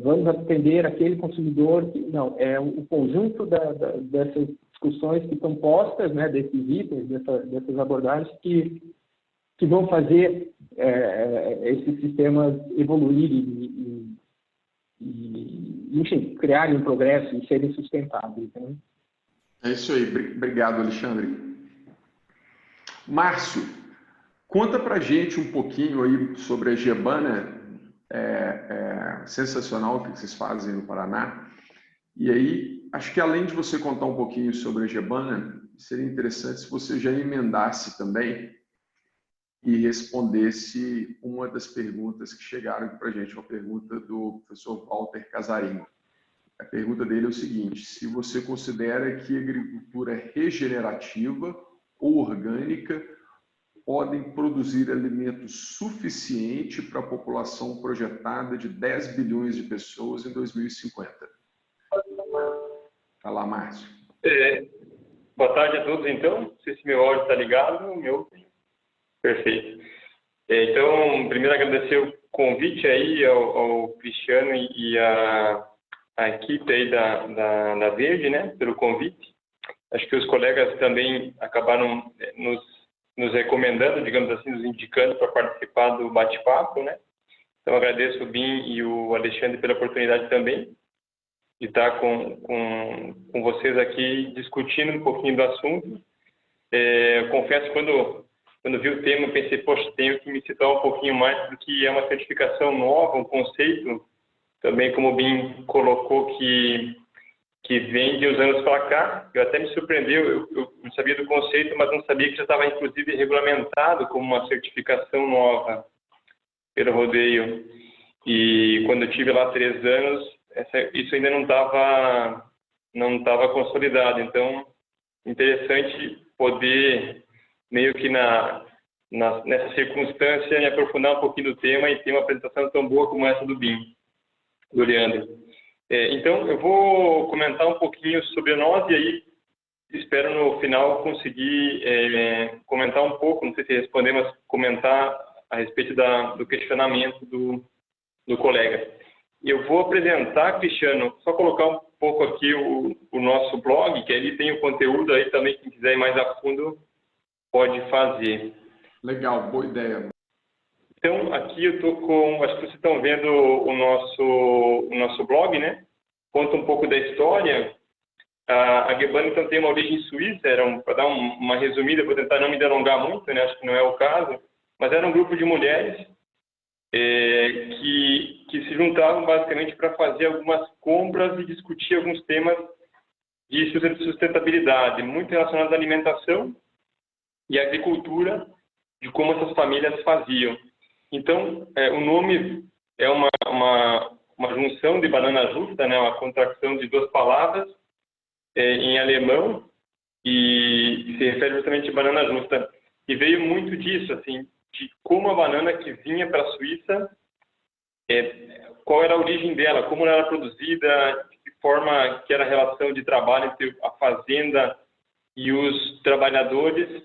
[SPEAKER 4] vamos atender aquele consumidor que... Não, é o conjunto dessas discussões que estão postas, né, desses itens, dessas abordagens que vão fazer esses sistemas evoluírem enfim, criarem um progresso e serem sustentáveis. Né?
[SPEAKER 1] É isso aí. Obrigado, Alexandre. Márcio, conta pra gente um pouquinho aí sobre a Gebana, sensacional o que vocês fazem no Paraná. E aí, acho que além de você contar um pouquinho sobre a Gebana, seria interessante se você já emendasse também e respondesse uma das perguntas que chegaram aqui para a gente, uma pergunta do professor Walter Casarinho. A pergunta dele é o seguinte: se você considera que a agricultura regenerativa ou orgânica podem produzir alimento suficiente para a população projetada de 10 bilhões de pessoas em 2050. Fala, Márcio.
[SPEAKER 3] Boa tarde a todos, então. Não sei se meu áudio está ligado. Meu... Perfeito. Então, primeiro agradecer o convite aí ao Cristiano e a equipe aí da Verde, né, pelo convite. Acho que os colegas também acabaram nos recomendando, digamos assim, nos indicando para participar do bate-papo, né? Então, agradeço o Bim e o Alexandre pela oportunidade também de estar com vocês aqui discutindo um pouquinho do assunto. Eu confesso que quando vi o tema, pensei, poxa, tenho que me citar um pouquinho mais, porque é uma certificação nova, um conceito, também como o Bim colocou, que vem de uns anos para cá. Eu até me surpreendeu, eu sabia do conceito, mas não sabia que já estava, inclusive, regulamentado como uma certificação nova pelo rodeio. E quando eu tive lá 3 anos, isso ainda não estava consolidado. Então, interessante poder, meio que nessa circunstância, me aprofundar um pouquinho do tema e ter uma apresentação tão boa como essa do Bim, do Leandro. Então, eu vou comentar um pouquinho sobre nós e aí espero no final conseguir comentar um pouco, não sei se responder, mas comentar a respeito do questionamento do colega. Eu vou apresentar, Cristiano, só colocar um pouco aqui o nosso blog, que ali tem o conteúdo aí também, quem quiser ir mais a fundo pode fazer.
[SPEAKER 1] Legal, boa ideia.
[SPEAKER 3] Então, aqui eu estou com, acho que vocês estão vendo o nosso blog, né? Conta um pouco da história. A Gebana, então, tem uma origem suíça, para dar uma resumida, vou tentar não me delongar muito, né? Acho que não é o caso, mas era um grupo de mulheres que se juntavam basicamente para fazer algumas compras e discutir alguns temas de sustentabilidade, muito relacionados à alimentação e à agricultura, de como essas famílias faziam. Então, o nome é uma junção de banana justa, né, uma contração de 2 palavras em alemão, e se refere justamente a banana justa. E veio muito disso, assim, de como a banana que vinha para a Suíça, qual era a origem dela, como ela era produzida, de que forma que era a relação de trabalho entre a fazenda e os trabalhadores,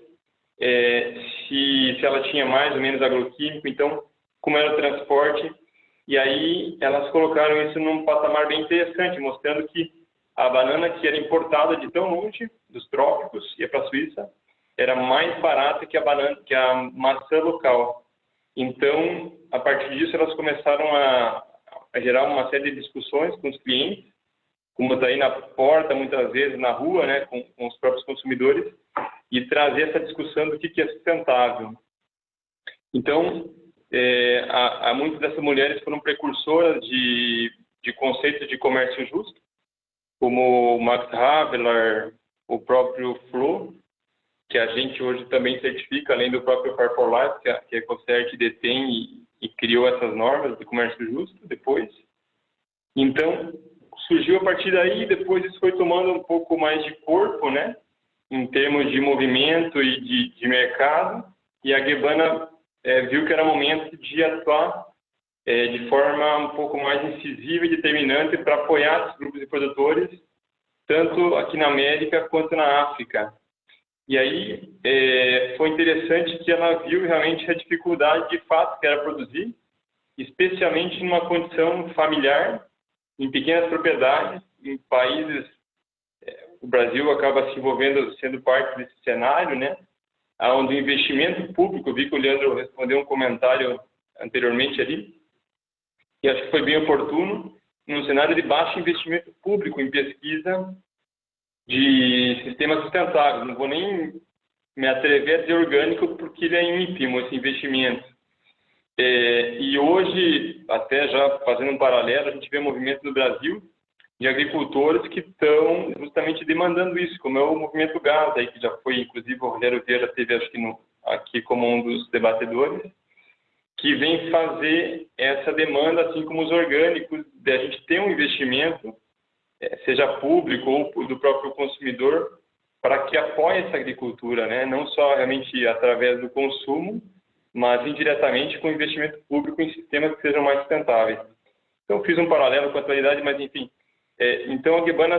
[SPEAKER 3] se ela tinha mais ou menos agroquímico, então como era o transporte. E aí elas colocaram isso num patamar bem interessante, mostrando que a banana que era importada de tão longe, dos trópicos, ia para a Suíça, era mais barata que a maçã local. Então, a partir disso, elas começaram a gerar uma série de discussões com os clientes, como está aí na porta, muitas vezes na rua, né, com os próprios consumidores, e trazer essa discussão do que é sustentável. Então, muitas dessas mulheres foram precursoras de conceitos de comércio justo, como o Max Havelaar, o próprio Flo, que a gente hoje também certifica, além do próprio Far for Life, que a Ecocert detém e criou essas normas de comércio justo depois. Então, surgiu a partir daí, depois isso foi tomando um pouco mais de corpo, né, em termos de movimento e de mercado, e a Gebana viu que era momento de atuar de forma um pouco mais incisiva e determinante para apoiar os grupos de produtores, tanto aqui na América quanto na África. E aí foi interessante que ela viu realmente a dificuldade de fato que era produzir, especialmente numa condição familiar, em pequenas propriedades, em países, o Brasil acaba se envolvendo, sendo parte desse cenário, né? Onde o investimento público, eu vi que o Leandro respondeu um comentário anteriormente ali, e acho que foi bem oportuno, num cenário de baixo investimento público em pesquisa de sistemas sustentáveis. Não vou nem me atrever a dizer orgânico, porque ele é ínfimo, esse investimento. E hoje, até já fazendo um paralelo, a gente vê movimento no Brasil de agricultores que estão justamente demandando isso, como é o movimento gás, aí, que já foi, inclusive, o Rogério Vieira teve, acho que aqui como um dos debatedores, que vem fazer essa demanda, assim como os orgânicos, de a gente ter um investimento, seja público ou do próprio consumidor, para que apoie essa agricultura, né? Não só realmente através do consumo, mas indiretamente com investimento público em sistemas que sejam mais sustentáveis. Então, fiz um paralelo com a atualidade, mas, enfim. Então, a Guebana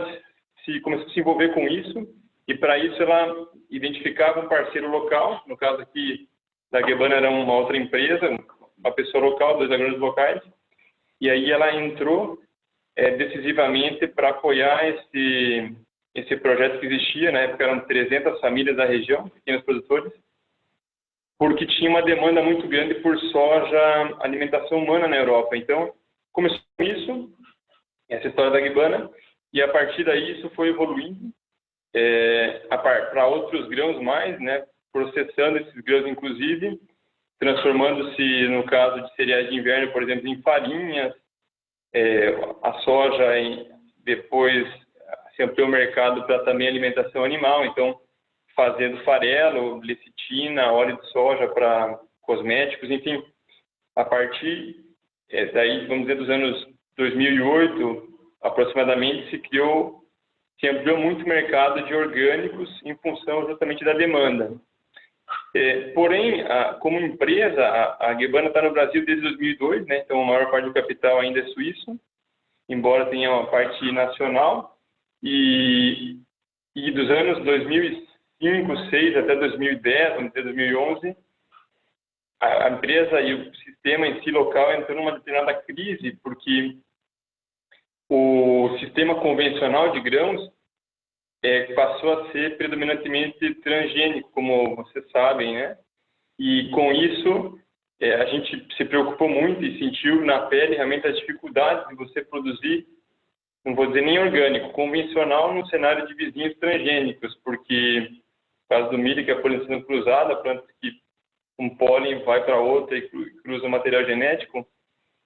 [SPEAKER 3] começou a se envolver com isso, e para isso ela identificava um parceiro local, no caso aqui da Guebana era uma outra empresa, uma pessoa local, 2 agrônomos locais, e aí ela entrou decisivamente para apoiar esse projeto que existia. Na época eram 300 famílias da região, pequenos produtores, porque tinha uma demanda muito grande por soja, alimentação humana na Europa. Então, começou com isso, essa história da Guebana, e a partir daí isso foi evoluindo para outros grãos mais, né, processando esses grãos, inclusive, transformando-se, no caso de cereais de inverno, por exemplo, em farinhas, a soja depois se ampliou o mercado para também alimentação animal, então fazendo farelo, lecitina, óleo de soja para cosméticos, enfim, a partir daí, vamos dizer, dos anos 2008, aproximadamente, se ampliou muito o mercado de orgânicos em função justamente da demanda. Porém, como empresa, a Guebana está no Brasil desde 2002, né? Então a maior parte do capital ainda é suíço, embora tenha uma parte nacional, e dos anos 2005, 2006 até 2010, vamos dizer 2011, a empresa e o sistema em si local entrou numa determinada crise, porque o sistema convencional de grãos passou a ser predominantemente transgênico, como vocês sabem, né? E com isso, a gente se preocupou muito e sentiu na pele realmente as dificuldades de você produzir, não vou dizer nem orgânico, convencional no cenário de vizinhos transgênicos, porque, no caso do milho, que é a polinização cruzada, a planta que um pólen vai para outra e cruza o material genético,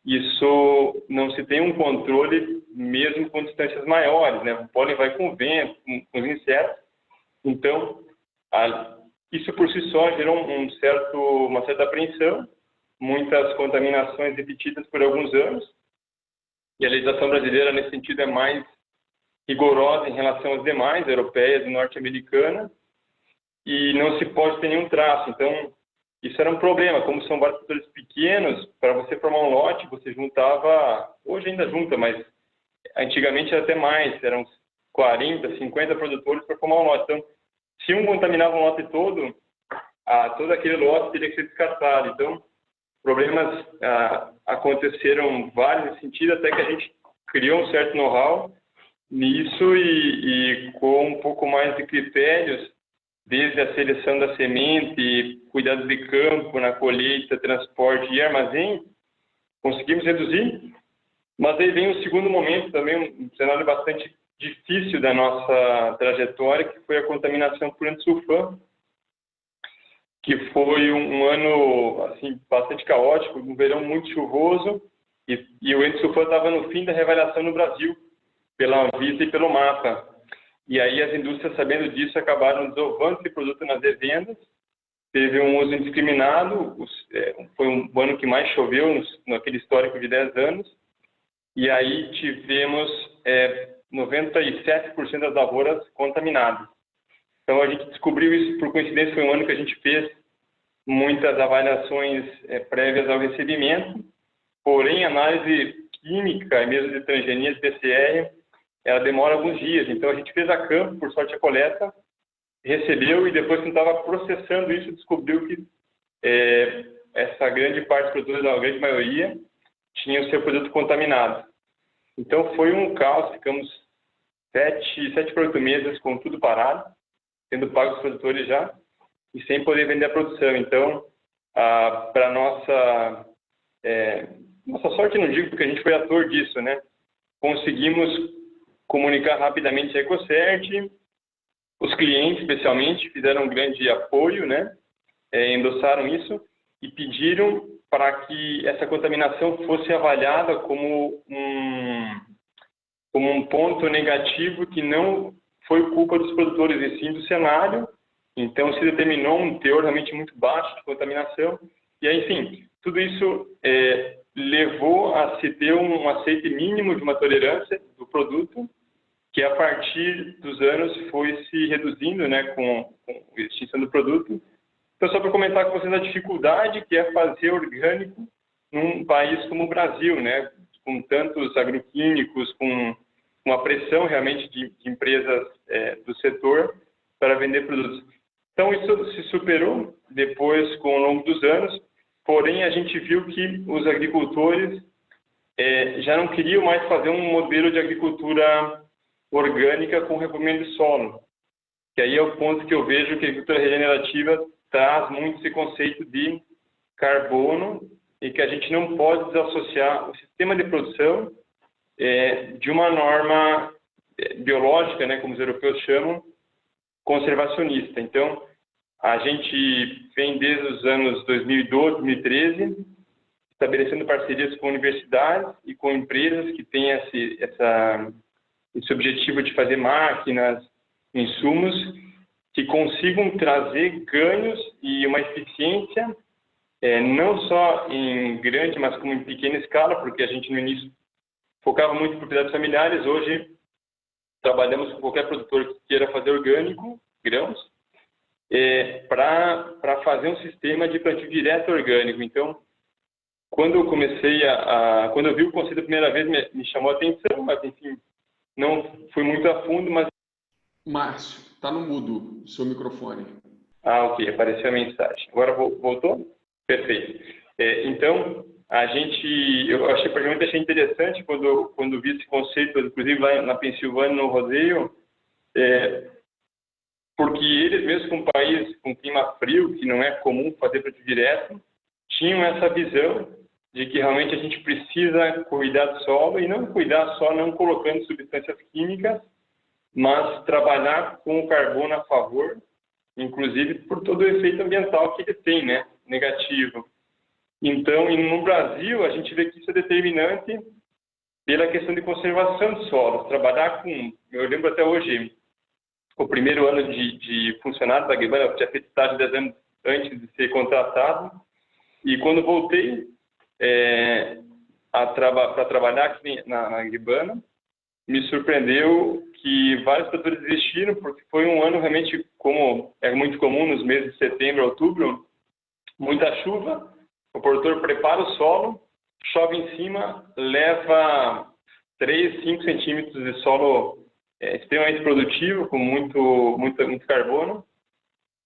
[SPEAKER 3] isso não se tem um controle mesmo com distâncias maiores, né? O pólen vai com o vento, com os insetos. Então, isso por si só gerou uma certa apreensão, muitas contaminações repetidas por alguns anos. E a legislação brasileira, nesse sentido, é mais rigorosa em relação às demais, europeias e norte-americanas, e não se pode ter nenhum traço. Então, isso era um problema. Como são vários produtores pequenos, para você formar um lote, você juntava, hoje ainda junta, mas antigamente era até mais, eram 40, 50 produtores para formar um lote. Então, se um contaminava um lote todo, todo aquele lote teria que ser descartado. Então, problemas aconteceram vários nesse sentido, até que a gente criou um certo know-how nisso e com um pouco mais de critérios, desde a seleção da semente, cuidados de campo, na colheita, transporte e armazém, conseguimos reduzir. Mas aí vem um segundo momento, também um cenário bastante difícil da nossa trajetória, que foi a contaminação por endosulfano, que foi um ano assim, bastante caótico, um verão muito chuvoso, e o endosulfano estava no fim da reavaliação no Brasil, pela Anvisa e pelo MAPA. E aí as indústrias, sabendo disso, acabaram desovando esse produto nas revendas. Teve um uso indiscriminado, foi um ano que mais choveu naquele histórico de 10 anos. E aí tivemos 97% das lavouras contaminadas. Então a gente descobriu isso, por coincidência, foi um ano que a gente fez muitas avaliações prévias ao recebimento, porém a análise química e mesmo de transgenia de PCR, ela demora alguns dias. Então, a gente fez a campo, por sorte a coleta, recebeu e depois, quando estava processando isso, descobriu que essa grande parte dos produtores, a grande maioria, tinha o seu produto contaminado. Então, foi um caos. Ficamos 7 para 8 meses com tudo parado, sendo pagos os produtores já, e sem poder vender a produção. Então, para nossa sorte, não digo porque a gente foi ator disso, né? conseguimos comunicar rapidamente a EcoCert. Os clientes, especialmente, fizeram um grande apoio, né? Endossaram isso e pediram para que essa contaminação fosse avaliada como um ponto negativo que não foi culpa dos produtores, e sim do cenário. Então, se determinou um teor realmente muito baixo de contaminação. E aí, enfim, tudo isso levou a se ter um aceite mínimo de uma tolerância do produto, que a partir dos anos foi se reduzindo, né, com a extinção do produto. Então, só para comentar com vocês a dificuldade que é fazer orgânico num país como o Brasil, né, com tantos agroquímicos, com uma pressão realmente de empresas do setor para vender produtos. Então, isso se superou depois, com o longo dos anos, porém, a gente viu que os agricultores já não queriam mais fazer um modelo de agricultura orgânica com recomendo de solo, que aí é o ponto que eu vejo que a agricultura regenerativa traz muito esse conceito de carbono e que a gente não pode desassociar o sistema de produção de uma norma biológica, né, como os europeus chamam, conservacionista. Então, a gente vem desde os anos 2012, 2013, estabelecendo parcerias com universidades e com empresas que têm esse objetivo de fazer máquinas, insumos, que consigam trazer ganhos e uma eficiência, não só em grande, mas como em pequena escala, porque a gente no início focava muito em propriedades familiares. Hoje trabalhamos com qualquer produtor que queira fazer orgânico, grãos, para fazer um sistema de plantio direto orgânico. Então, quando eu comecei quando eu vi o conceito a primeira vez, me chamou a atenção, mas enfim, não fui muito a fundo, mas...
[SPEAKER 1] Márcio, está no mudo o seu microfone.
[SPEAKER 3] Ok, apareceu a mensagem. Agora voltou? Perfeito. Então, eu achei particularmente interessante quando vi esse conceito, inclusive lá na Pensilvânia, no rodeio, porque eles mesmos, com um país com clima frio, que não é comum fazer plantio direto, tinham essa visão de que realmente a gente precisa cuidar do solo, e não cuidar só não colocando substâncias químicas, mas trabalhar com o carbono a favor, inclusive por todo o efeito ambiental que ele tem, né, negativo. Então, no Brasil, a gente vê que isso é determinante pela questão de conservação de solos. Trabalhar eu lembro até hoje, o primeiro ano de funcionário da Guibana, eu tinha feito estágio 10 anos antes de ser contratado, e quando voltei para trabalhar aqui na Guibana, me surpreendeu que vários produtores desistiram, porque foi um ano realmente, como é muito comum nos meses de setembro, outubro, muita chuva, o produtor prepara o solo, chove em cima, leva 3, 5 centímetros de solo extremamente produtivo, com muito carbono,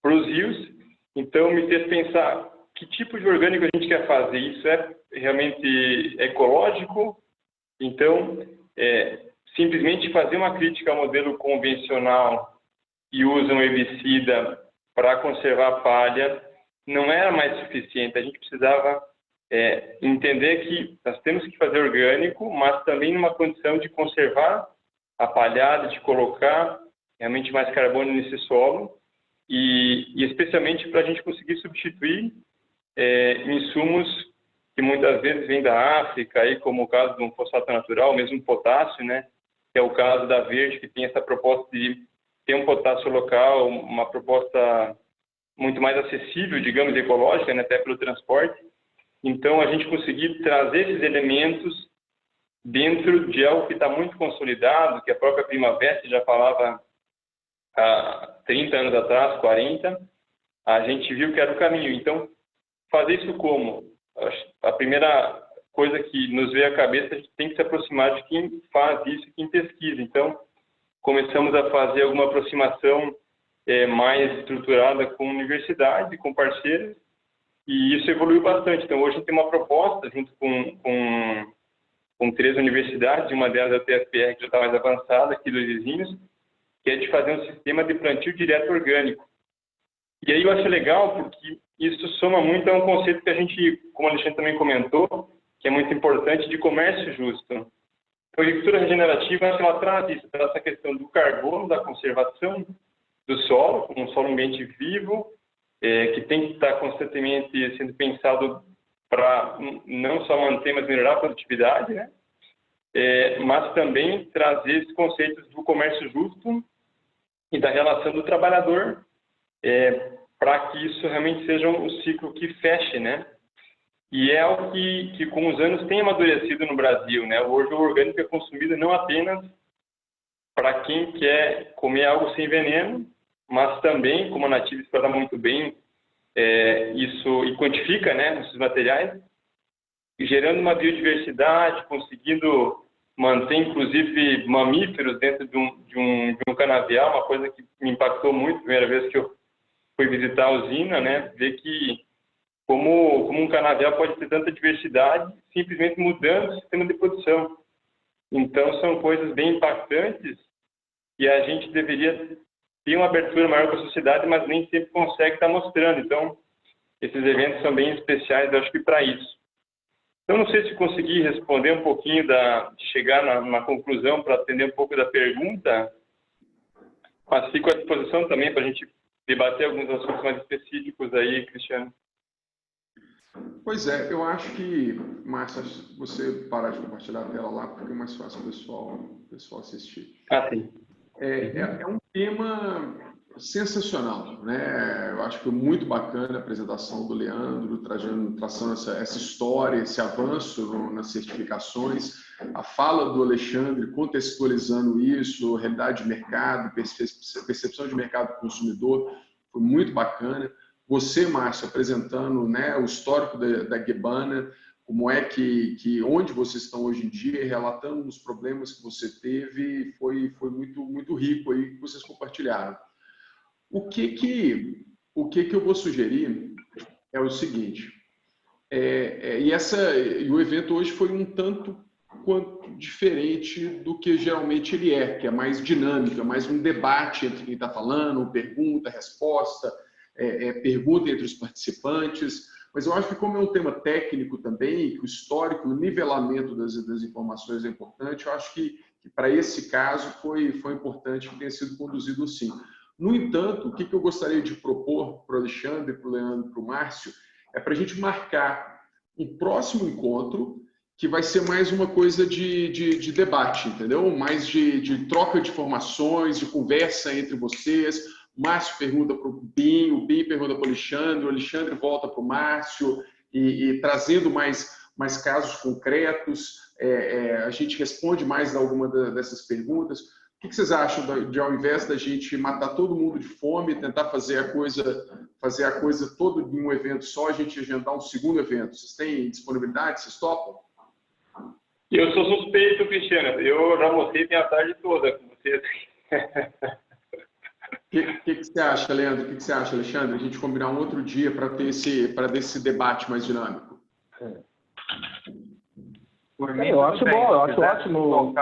[SPEAKER 3] para os rios. Então, me fez pensar que tipo de orgânico a gente quer fazer. Isso é realmente ecológico? Então, simplesmente fazer uma crítica ao modelo convencional que usa um herbicida para conservar a palha não era mais suficiente. A gente precisava entender que nós temos que fazer orgânico, mas também numa condição de conservar a palhada, de colocar realmente mais carbono nesse solo, e especialmente para a gente conseguir substituir insumos que muitas vezes vêm da África, aí, como o caso de um fosfato natural, mesmo potássio, né? Que é o caso da Verde, que tem essa proposta de ter um potássio local, uma proposta muito mais acessível, digamos, ecológica, né? Até pelo transporte. Então, a gente conseguir trazer esses elementos dentro de algo que está muito consolidado, que a própria Primavera já falava há 30 anos atrás, 40, a gente viu que era o caminho. Então, fazer isso como? A primeira coisa que nos veio à cabeça, a gente tem que se aproximar de quem faz isso, quem pesquisa. Então, começamos a fazer alguma aproximação mais estruturada com universidades, com parceiros, e isso evoluiu bastante. Então, hoje a gente tem uma proposta, junto com 3 universidades, uma delas é a TFPR, que já está mais avançada, aqui dos vizinhos, que é de fazer um sistema de plantio direto orgânico. E aí eu acho legal, porque isso soma muito a um conceito que a gente, como o Alexandre também comentou, que é muito importante, de comércio justo. A agricultura regenerativa, ela traz isso, traz essa questão do carbono, da conservação do solo, como um solo ambiente vivo, que tem que estar constantemente sendo pensado para não só manter, mas melhorar a produtividade, né? Mas também trazer esses conceitos do comércio justo e da relação do trabalhador, para que isso realmente seja um ciclo que feche, né? E é algo que com os anos tem amadurecido no Brasil, né? Hoje o orgânico é consumido não apenas para quem quer comer algo sem veneno, mas também, como a Nativa explora muito bem isso e quantifica, né, esses materiais, gerando uma biodiversidade, conseguindo manter, inclusive, mamíferos dentro de um canavial, uma coisa que me impactou muito, a primeira vez que eu fui visitar a usina, né, ver que como um canavial pode ter tanta diversidade, simplesmente mudando o sistema de produção. Então, são coisas bem impactantes e a gente deveria ter uma abertura maior para a sociedade, mas nem sempre consegue estar mostrando. Então, esses eventos são bem especiais, eu acho que para isso. Então, não sei se consegui responder um pouquinho, de chegar na conclusão para atender um pouco da pergunta, mas fico à disposição também para a gente debater alguns assuntos mais específicos aí, Cristiano.
[SPEAKER 1] Pois é, eu acho que, Márcia, você parar de compartilhar a tela lá, porque é mais fácil o pessoal assistir.
[SPEAKER 3] Ah, sim.
[SPEAKER 1] É um tema sensacional, né? Eu acho que foi muito bacana a apresentação do Leandro, traçando essa história, esse avanço nas certificações, a fala do Alexandre contextualizando isso, realidade de mercado, percepção de mercado do consumidor, foi muito bacana. Você, Márcio, apresentando, né, o histórico da Guebana, como é onde vocês estão hoje em dia, relatando os problemas que você teve, foi muito, muito rico aí que vocês compartilharam. O que eu vou sugerir é o seguinte, e o evento hoje foi um tanto quanto diferente do que geralmente ele que é mais dinâmico, é mais um debate entre quem está falando, pergunta, resposta, pergunta entre os participantes, mas eu acho que como é um tema técnico também, que o histórico, o nivelamento das informações é importante, eu acho que para esse caso foi importante que tenha sido conduzido assim. No entanto, o que eu gostaria de propor para o Alexandre, para o Leandro, para o Márcio, é para a gente marcar um próximo encontro que vai ser mais uma coisa de debate, entendeu? Mais de troca de informações, de conversa entre vocês. O Márcio pergunta para o Binho pergunta para o Alexandre volta para o Márcio, e trazendo mais casos concretos, a gente responde mais a alguma dessas perguntas. O que vocês acham de, ao invés da gente matar todo mundo de fome, tentar fazer a coisa toda em um evento só, a gente agendar um segundo evento? Vocês têm disponibilidade? Vocês topam?
[SPEAKER 3] Eu sou suspeito, Cristiano. Eu já almocei a tarde toda com vocês.
[SPEAKER 1] O que você acha, Leandro? O que você acha, Alexandre? A gente combinar um outro dia para ter esse debate mais dinâmico.
[SPEAKER 2] Por mim,
[SPEAKER 4] eu acho bom, eu acho ótimo.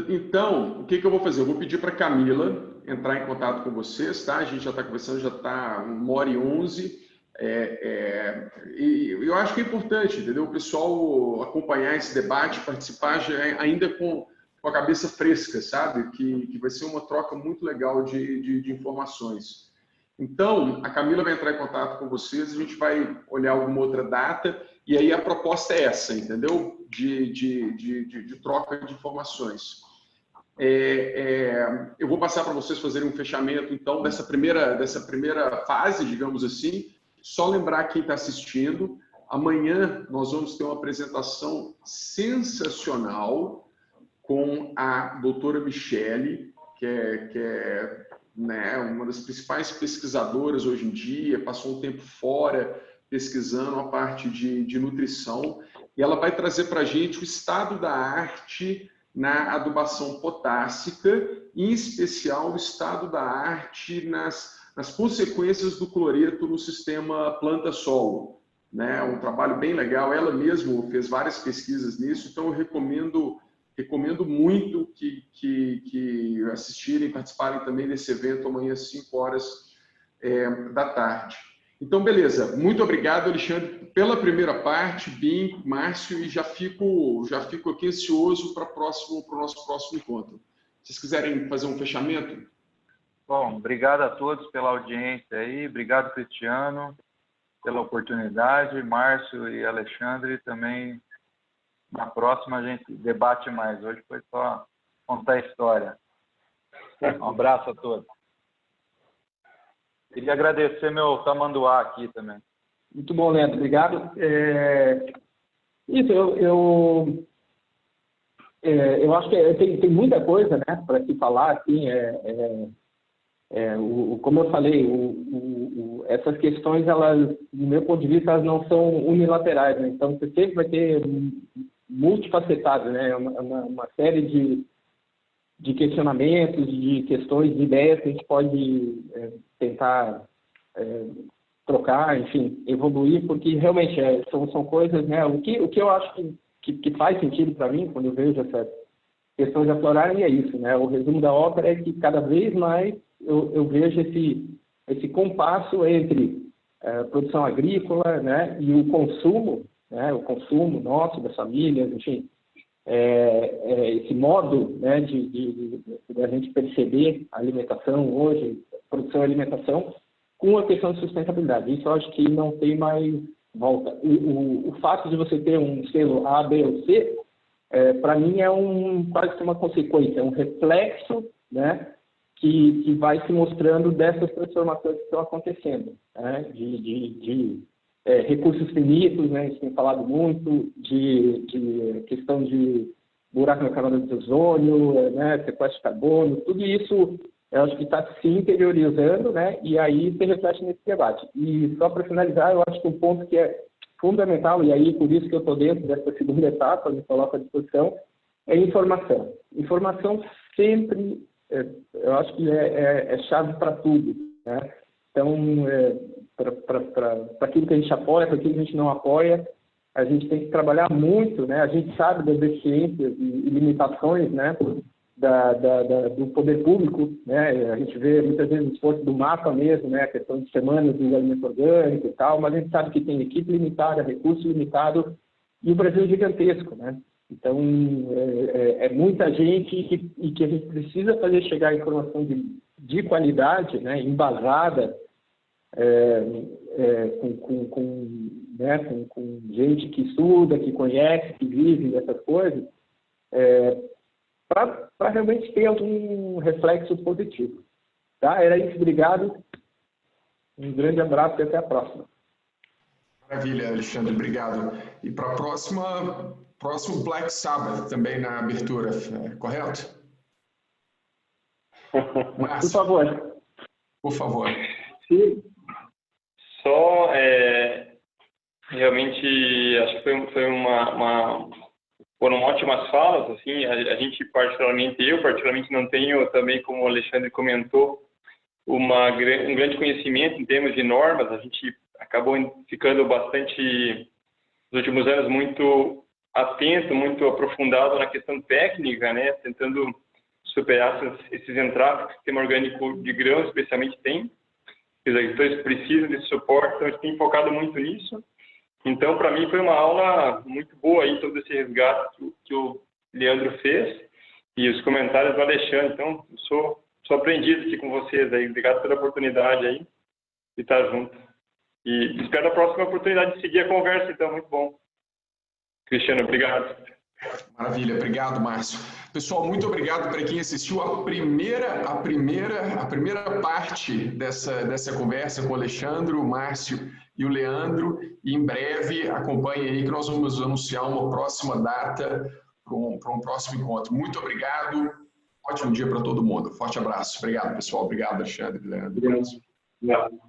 [SPEAKER 1] Então, o que eu vou fazer? Eu vou pedir para a Camila entrar em contato com vocês, tá? A gente já está conversando, já está 1h11. E eu acho que é importante, entendeu? O pessoal acompanhar esse debate, participar ainda com a cabeça fresca, sabe? Que vai ser uma troca muito legal de informações. Então, a Camila vai entrar em contato com vocês, a gente vai olhar alguma outra data, e aí a proposta é essa, entendeu? De troca de informações. Eu vou passar para vocês fazerem um fechamento, então, dessa primeira fase, digamos assim. Só lembrar quem está assistindo, amanhã nós vamos ter uma apresentação sensacional com a doutora Michele, que é né, uma das principais pesquisadoras hoje em dia, passou um tempo fora pesquisando a parte de nutrição, e ela vai trazer para a gente o estado da arte na adubação potássica, em especial o estado da arte nas consequências do cloreto no sistema planta-solo. Né? Um trabalho bem legal, ela mesma fez várias pesquisas nisso, então eu recomendo muito que assistirem, participarem também desse evento amanhã às 5h da tarde. Então, beleza. Muito obrigado, Alexandre, pela primeira parte, Bim, Márcio, e já fico aqui ansioso para o nosso próximo encontro. Se vocês quiserem fazer um fechamento.
[SPEAKER 2] Bom, obrigado a todos pela audiência aí, obrigado, Cristiano, pela oportunidade, Márcio e Alexandre também. Na próxima a gente debate mais. Hoje foi só contar a história. Um abraço a todos. Queria agradecer meu tamanduá aqui também.
[SPEAKER 4] Muito bom, Leandro. Obrigado. Isso, eu acho que tem muita coisa, né, para se falar, assim, como eu falei, essas questões, elas, do meu ponto de vista, elas não são unilaterais, né? Então, você sempre vai ter multifacetado, né? Uma série de questionamentos, de questões, de ideias que a gente pode tentar trocar, enfim, evoluir, porque realmente são coisas, né? O que eu acho que faz sentido para mim, quando eu vejo essas questões aflorarem, é isso, né? O resumo da ópera é que cada vez mais eu vejo esse compasso entre produção agrícola, né, e o consumo, né, o consumo nosso, das famílias, enfim, esse modo, né, de a gente perceber a alimentação hoje, produção e alimentação, com a questão de sustentabilidade. Isso eu acho que não tem mais volta. O fato de você ter um selo A, B ou C, para mim quase que uma consequência, um reflexo, né, que vai se mostrando dessas transformações que estão acontecendo, né, de recursos finitos, né, a gente tem falado muito, de questão de buraco na camada de ozônio, né, sequestro de carbono, tudo isso eu acho que está se interiorizando, né, e aí se reflete nesse debate. E só para finalizar, eu acho que um ponto que é fundamental, e aí por isso que eu estou dentro dessa segunda etapa, me coloco à disposição, é informação. Informação sempre, eu acho que é chave para tudo, né? Então, para aquilo que a gente apoia, para aquilo que a gente não apoia, a gente tem que trabalhar muito, né? A gente sabe das deficiências e limitações, né, do poder público, né? A gente vê muitas vezes o esforço do MAPA mesmo, né? A questão de semanas do alimento orgânico e tal, mas a gente sabe que tem equipe limitada, recurso limitado, e o Brasil é gigantesco, né? Então, é muita gente e que a gente precisa fazer chegar a informação de qualidade, né, embasada, com gente que estuda, que conhece, que vive essas coisas, para realmente ter algum reflexo positivo. Tá? Era isso, obrigado. Um grande abraço e até a próxima.
[SPEAKER 1] Maravilha, Alexandre, obrigado. E para a próximo Black Sabbath também na abertura, correto?
[SPEAKER 4] Por favor.
[SPEAKER 1] Por favor.
[SPEAKER 4] Sim.
[SPEAKER 3] Só, realmente, acho que foram ótimas falas, assim, a gente eu particularmente não tenho também, como o Alexandre comentou, um grande conhecimento em termos de normas, a gente acabou ficando bastante, nos últimos anos, muito atento, muito aprofundado na questão técnica, né, tentando superar esses entraves que o sistema orgânico de grãos, especialmente, tem. Os agricultores precisam desse suporte, então a gente tem focado muito nisso. Então, para mim, foi uma aula muito boa aí, todo esse resgate que o Leandro fez e os comentários do Alexandre. Então, sou aprendido aqui com vocês aí. Obrigado pela oportunidade aí de estar junto. E espero a próxima oportunidade de seguir a conversa, então, muito bom. Cristiano, obrigado.
[SPEAKER 1] Maravilha, obrigado, Márcio. Pessoal, muito obrigado para quem assistiu a primeira parte dessa conversa com o Alexandre, o Márcio e o Leandro. E em breve, acompanhe aí que nós vamos anunciar uma próxima data para um próximo encontro. Muito obrigado. Ótimo dia para todo mundo. Forte abraço. Obrigado, pessoal. Obrigado, Alexandre, Leandro.
[SPEAKER 3] Obrigado.